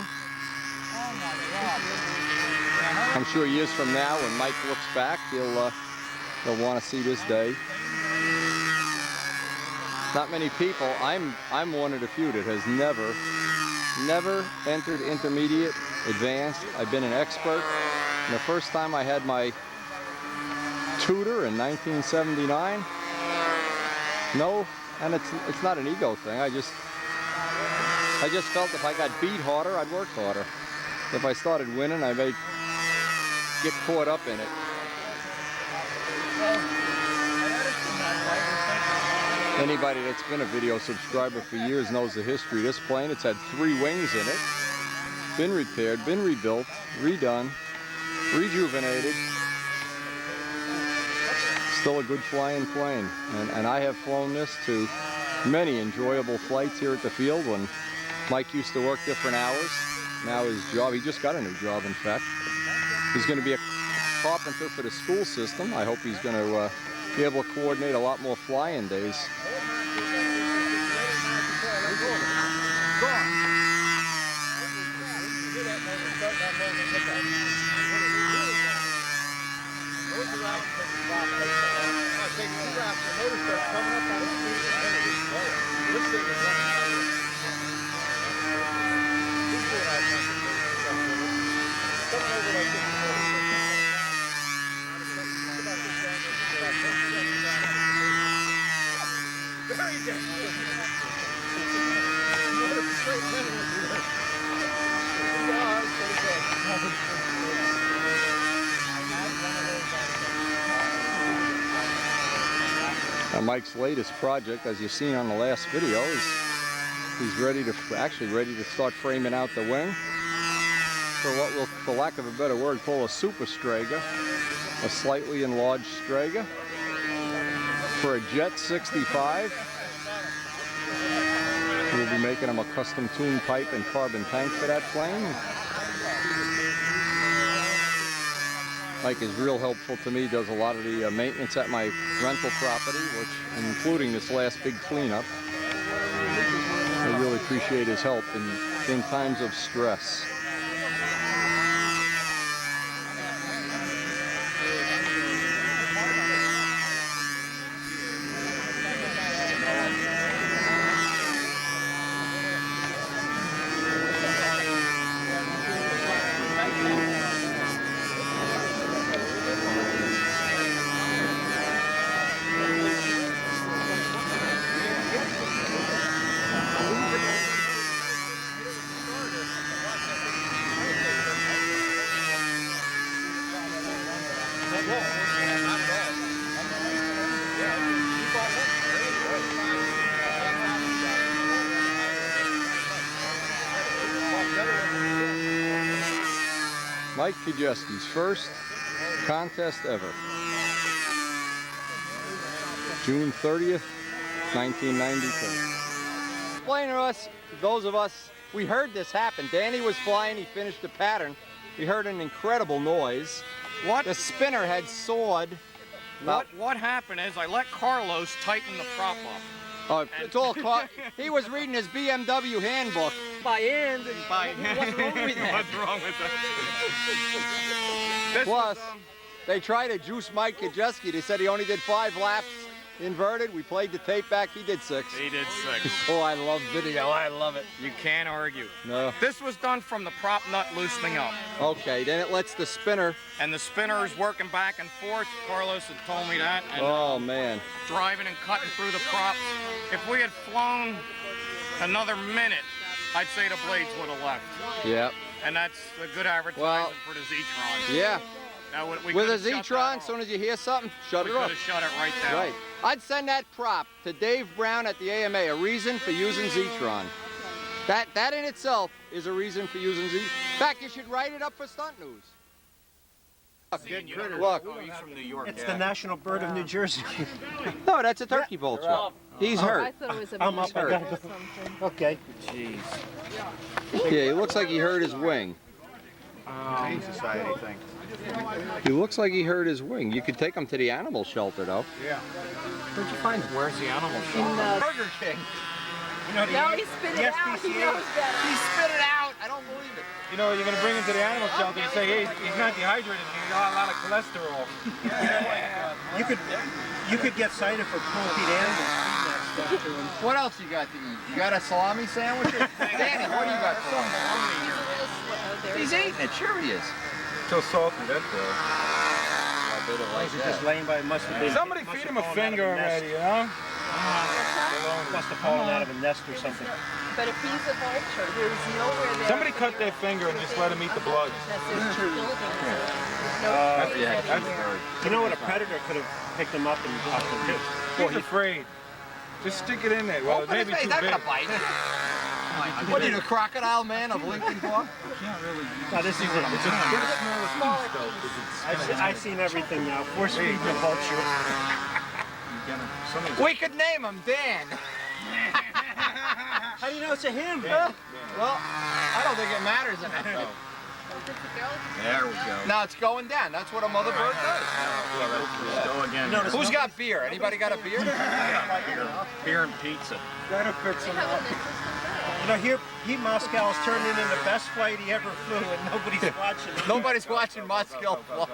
I'm sure years from now, when Mike looks back, he'll want to see this day. Not many people. I'm one of the few that has never entered intermediate, advanced. I've been an expert. And the first time I had my tutor in 1979. No, and it's not an ego thing. I just felt if I got beat harder, I'd work harder. If I started winning, I may get caught up in it. Anybody that's been a video subscriber for years knows the history of this plane. It's had 3 wings in it, been repaired, been rebuilt, redone, rejuvenated. Still a good flying plane. And I have flown this to many enjoyable flights here at the field when Mike used to work different hours. Now his job, he just got a new job, in fact. He's going to be a carpenter for the school system. I hope he's going to be able to coordinate a lot more flying days. Very good. Now Mike's latest project, as you've seen on the last video, is he's ready to start framing out the wing for what we'll, for lack of a better word, call a super Strega, a slightly enlarged Strega for a Jet 65. We'll be making him a custom tuned pipe and carbon tank for that plane. Mike is real helpful to me, does a lot of the maintenance at my rental property, which, including this last big cleanup. I really appreciate his help in times of stress. Mike Kajeski's first contest ever. June 30th, 1992. Explain to us, those of us, we heard this happen. Danny was flying, he finished the pattern. We heard an incredible noise. What? The spinner had sawed. What happened is I let Carlos tighten the prop up. Oh, it's all he was reading his BMW handbook. By hand. By hand. What's wrong with that? What's wrong with that? Plus, they tried to juice Mike Kajeski. They said he only did 5 laps inverted. We played the tape back. He did 6. He did 6. Oh, I love video. I love it. You can't argue. No. This was done from the prop nut loosening up. Okay, then it lets the spinner. And the spinner is working back and forth. Carlos had told me that. And, oh, man. Driving and cutting through the props. If we had flown another minute, I'd say the blades would have left. Yep. And that's a good advertisement for the Z-Tron. Yeah. Now, we With a could've shut Z-Tron, that as soon as you hear something, shut We it off. could've shut it right down. Right. I'd send that prop to Dave Brown at the AMA, a reason for using Z-Tron. That in itself is a reason for using Z. In fact, you should write it up for Stunt News. Look. Oh, he's from New York. It's the national bird of New Jersey. No, that's a turkey vulture. He's hurt. I thought it was a I'm up. I bird gotta or go. something. Okay. Jeez. Yeah, he looks like he hurt his wing. Humane Society thing. He looks like he hurt his wing. You could take him to the animal shelter, though. Yeah. Where'd you find him? Where's the animal In shelter? Burger King. No, he spit it out. He knows better. He spit it out. I don't believe it. You know, you're going to bring him to the animal shelter and say, hey, he's not dehydrated, he's got a lot of cholesterol. You could get cited for cruelty to animals. Feeding that stuff to 'em. What else you got to eat? You got a salami sandwich? Danny, what do you got for him? He's eating it. Sure he is. So salty, that's He's just laying by. Must have been. Somebody feed him a finger already, you know? Must have fallen out of a nest or something. But if he's a vulture, there's nowhere there. Somebody cut their finger and just let him eat the blood. That's his building. You know what? A predator could have picked him up and popped him too. He's afraid. Just stick it in there. Well, it may be too big. What are you, the crocodile man of Lincoln Park? No, this is it. I've seen everything now. Force feed the vulture. We could name him Dan. How do you know it's a him? Well, I don't think it matters in that though. There we go. Now it's going down. That's what a mother bird does. Go again. Who's got beer? Anybody got a beer? Beer and pizza. That'll fix him up. You know, here Moscow's turned into the best flight he ever flew, and nobody's watching. Nobody's watching Moscow fly.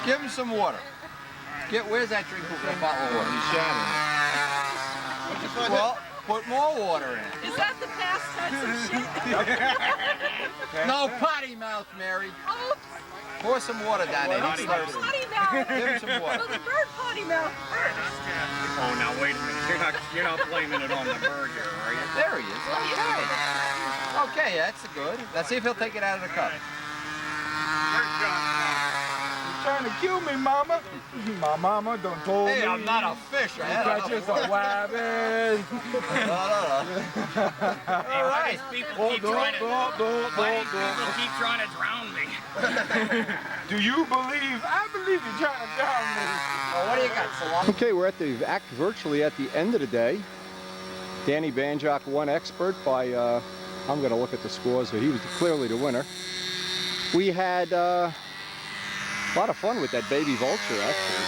Give him some water. Where's that drink for a bottle of water? He's shouting. Well, put more water in. Is that the past tense of shit? No potty mouth, Mary. Oops. Pour some water down there. Potty mouth. Give him some water. Well, the bird potty mouth first. Oh, now wait a minute. You're not blaming it on the bird here, are you? There he is. Okay, that's good. Let's see if he'll take it out of the cup. You're trying to kill me, mama. My mama done told me. Hey, I'm not a fish. I had got just a rabbit. All right. People keep trying to drown me. Do you believe? I believe you're trying to drown me. What do you got, Salami? Okay, we're at virtually at the end of the day. Danny Banjock won expert by, I'm going to look at the scores, so he was clearly the winner. We had a lot of fun with that baby vulture, actually.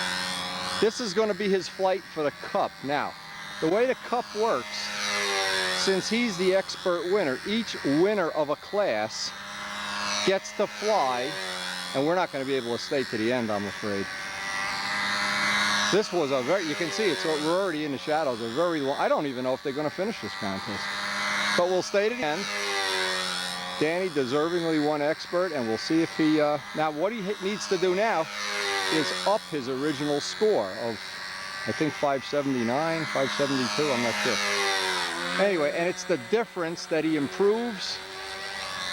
This is going to be his flight for the cup. Now, the way the cup works, since he's the expert winner, each winner of a class gets to fly, and we're not going to be able to stay to the end, I'm afraid. This was a very, you can see we're already in the shadows, a very long, I don't even know if they're going to finish this contest. But we'll stay to the end. Danny deservingly won expert, and we'll see if he, now what he needs to do now is up his original score of, I think 579, 572, I'm not sure. Anyway, and it's the difference that he improves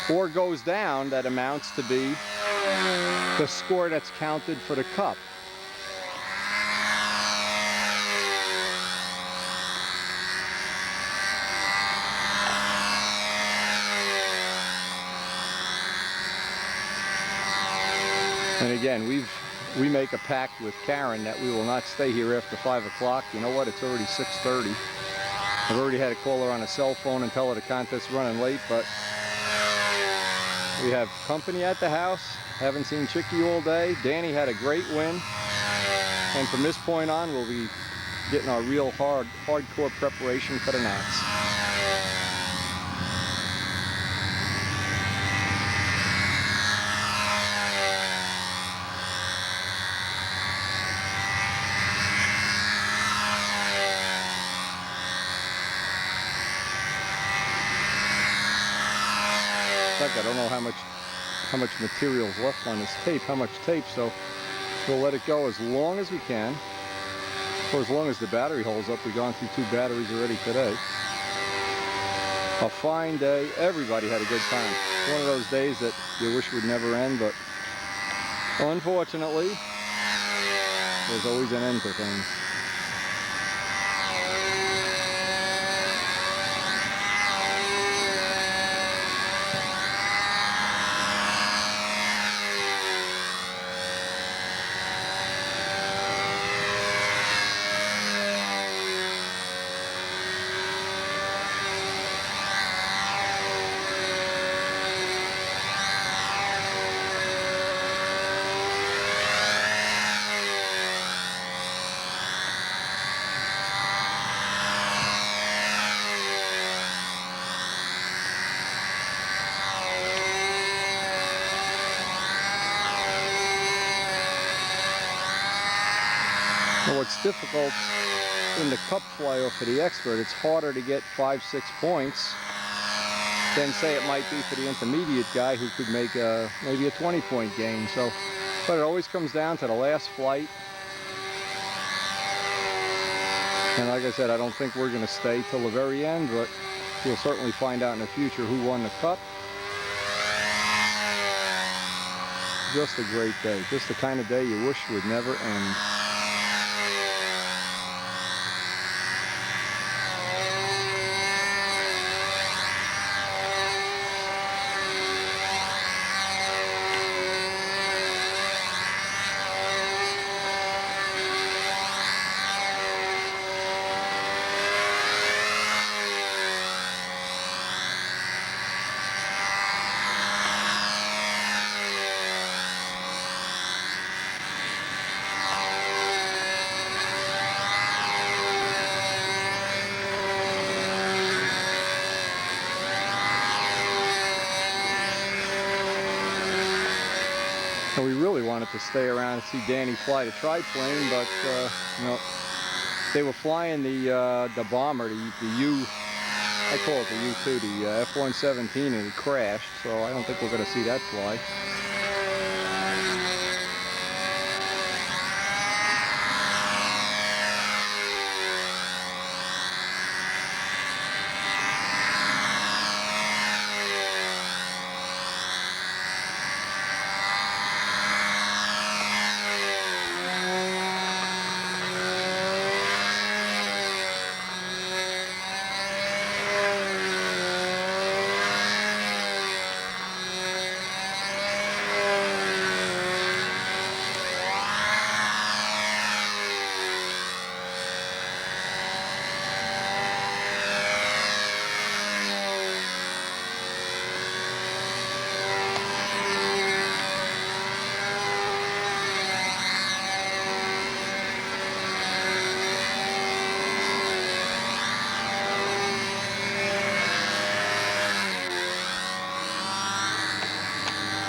or goes down that amounts to be the score that's counted for the cup. And again, we make a pact with Karen that we will not stay here after 5 o'clock. You know what? It's already 6:30. I've already had to call her on a cell phone and tell her the contest's running late, but we have company at the house. Haven't seen Chicky all day. Danny had a great win. And from this point on, we'll be getting our real hardcore preparation for the Nats. I don't know how much material's left on this tape, how much tape, so we'll let it go as long as we can, or as long as the battery holds up. We've gone through 2 batteries already today. A fine day. Everybody had a good time. One of those days that you wish would never end, but unfortunately, there's always an end to things. Now what's difficult in the cup fly-off for the expert, it's harder to get 5-6 points than say it might be for the intermediate guy who could make maybe a 20-point game. So, but it always comes down to the last flight. And like I said, I don't think we're going to stay till the very end, but we'll certainly find out in the future who won the cup. Just a great day. Just the kind of day you wish would never end. So we really wanted to stay around and see Danny fly the triplane, but you know, they were flying the bomber, the U, I call it the U-2, the F-117, and it crashed. So I don't think we're going to see that fly.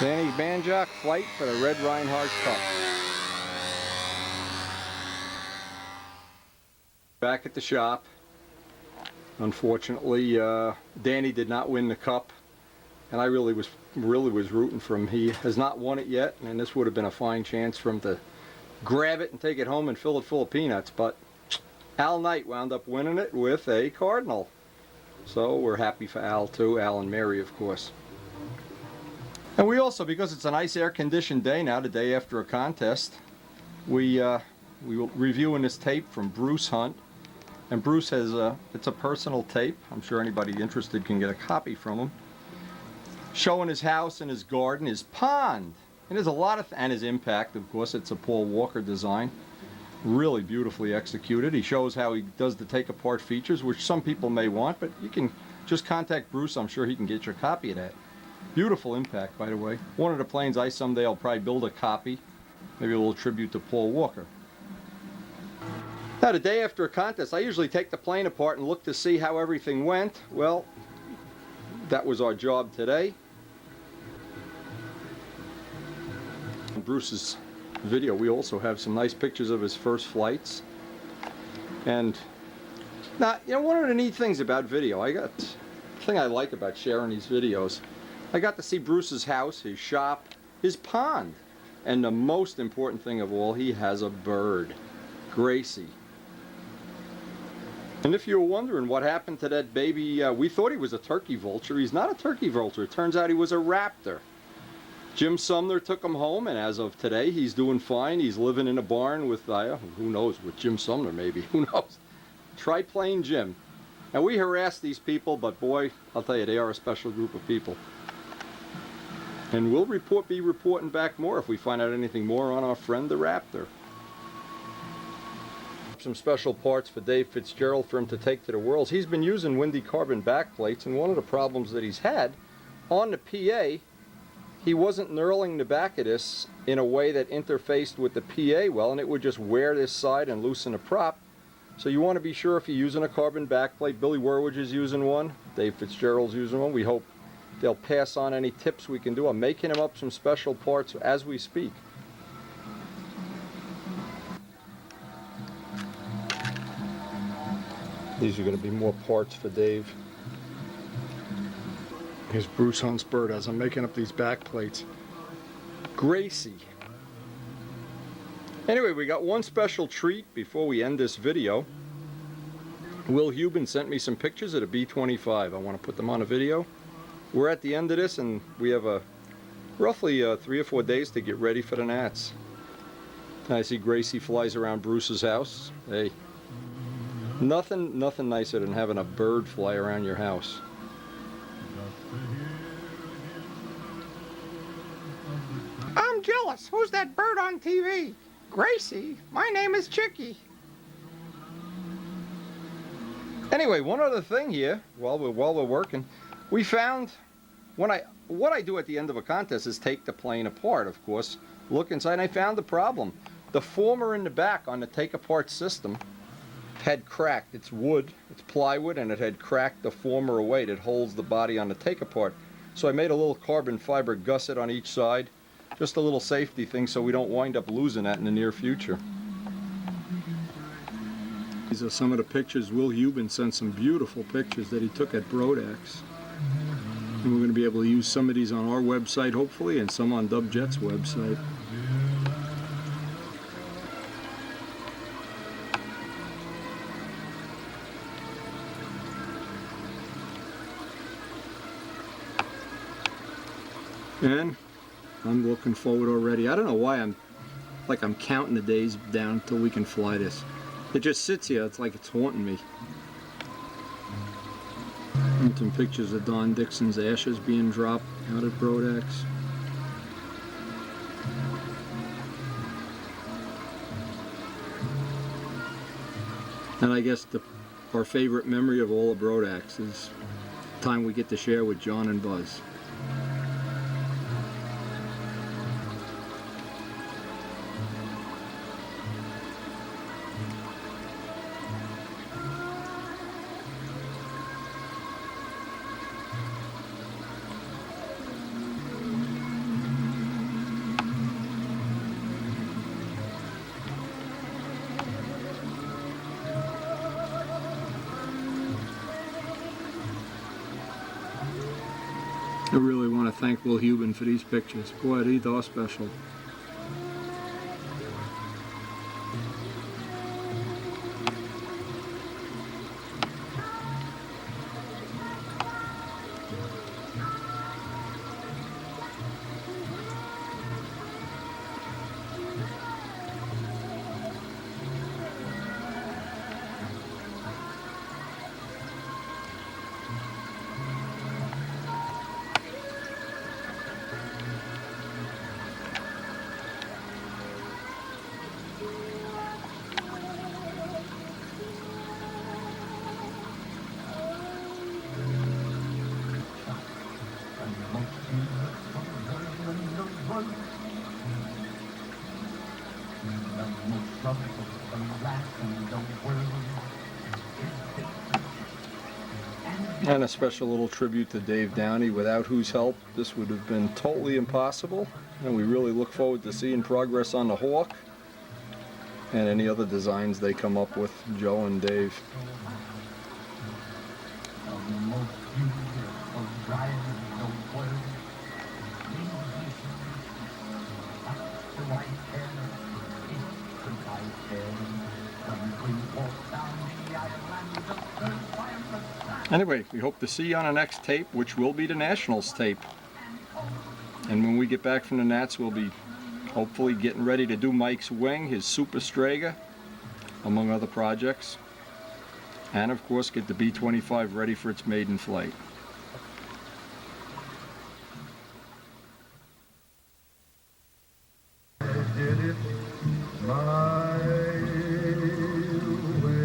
Danny Banjock flight for the Red Reinhard Cup. Back at the shop. Unfortunately, Danny did not win the cup, and I really was rooting for him. He has not won it yet, and this would have been a fine chance for him to grab it and take it home and fill it full of peanuts. But Al Knight wound up winning it with a Cardinal. So we're happy for Al too. Al and Mary, of course. And we also, because it's a nice air-conditioned day now, the day after a contest, we will reviewing this tape from Bruce Hunt. And Bruce has it's a personal tape. I'm sure anybody interested can get a copy from him. Showing his house and his garden, his pond. And there's a lot of, and his impact, of course. It's a Paul Walker design. Really beautifully executed. He shows how he does the take-apart features, which some people may want, but you can just contact Bruce. I'm sure he can get your copy of that. Beautiful impact, by the way. One of the planes someday I'll probably build a copy. Maybe a little tribute to Paul Walker. Now, the day after a contest, I usually take the plane apart and look to see how everything went. Well, that was our job today. In Bruce's video, we also have some nice pictures of his first flights. And now, you know, one of the neat things about video, the thing I like about sharing these videos, I got to see Bruce's house, his shop, his pond, and the most important thing of all, he has a bird, Gracie. And if you were wondering what happened to that baby, we thought he was a turkey vulture. He's not a turkey vulture. It turns out he was a raptor. Jim Sumner took him home, and as of today, he's doing fine. He's living in a barn with, who knows, with Jim Sumner maybe, who knows. Triplane Jim. And we harass these people, but boy, I'll tell you, they are a special group of people. And we'll be reporting back more if we find out anything more on our friend the raptor. Some special parts for Dave Fitzgerald for him to take to the Worlds. He's been using windy carbon backplates, and one of the problems that he's had on the PA, he wasn't knurling the back of this in a way that interfaced with the PA well, and it would just wear this side and loosen the prop. So you want to be sure if you're using a carbon backplate. Billy Werwidge is using one. Dave Fitzgerald's using one. We hope they'll pass on any tips we can do. I'm making him up some special parts as we speak. These are going to be more parts for Dave. Here's Bruce Hunt's bird as I'm making up these back plates. Gracie. Anyway, we got one special treat before we end this video. Will Hubin sent me some pictures of the B-25. I want to put them on a video. We're at the end of this, and we have roughly 3 or 4 days to get ready for the Nats. I see Gracie flies around Bruce's house. Hey, nothing nicer than having a bird fly around your house. I'm jealous. Who's that bird on TV? Gracie. My name is Chicky. Anyway, one other thing here, while we're working, we found what I do at the end of a contest is take the plane apart, of course, look inside, and I found the problem. The former in the back on the take-apart system had cracked. It's wood, it's plywood, and it had cracked the former away that holds the body on the take-apart. So I made a little carbon fiber gusset on each side, just a little safety thing so we don't wind up losing that in the near future. These are some of the pictures. Will Hubin sent some beautiful pictures that he took at Brodax. And we're going to be able to use some of these on our website, hopefully, and some on Dubjet's website. And I'm looking forward already. I don't know why I'm counting the days down until we can fly this. It just sits here. It's like it's haunting me. And some pictures of Don Dixon's ashes being dropped out at Brodax. And I guess our favorite memory of all of Brodax is the time we get to share with John and Buzz. I really want to thank Will Hubin for these pictures. Boy, these are special. And a special little tribute to Dave Downey, without whose help this would have been totally impossible. And we really look forward to seeing progress on the Hawk and any other designs they come up with, Joe and Dave. Anyway, we hope to see you on the next tape, which will be the Nationals tape. And when we get back from the Nats, we'll be hopefully getting ready to do Mike's wing, his Super Strega, among other projects. And of course, get the B-25 ready for its maiden flight. Did it my way.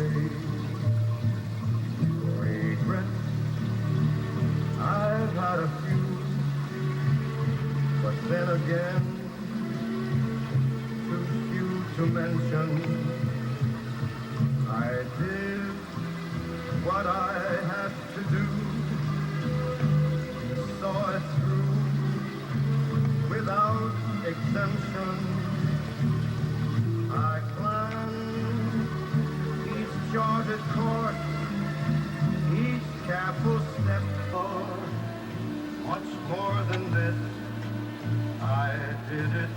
Regrets, I've had a few, but then again, too few to mention. I did what I had to do, saw it through without exemption. I planned each charted course, each careful step. Much more than this, I did it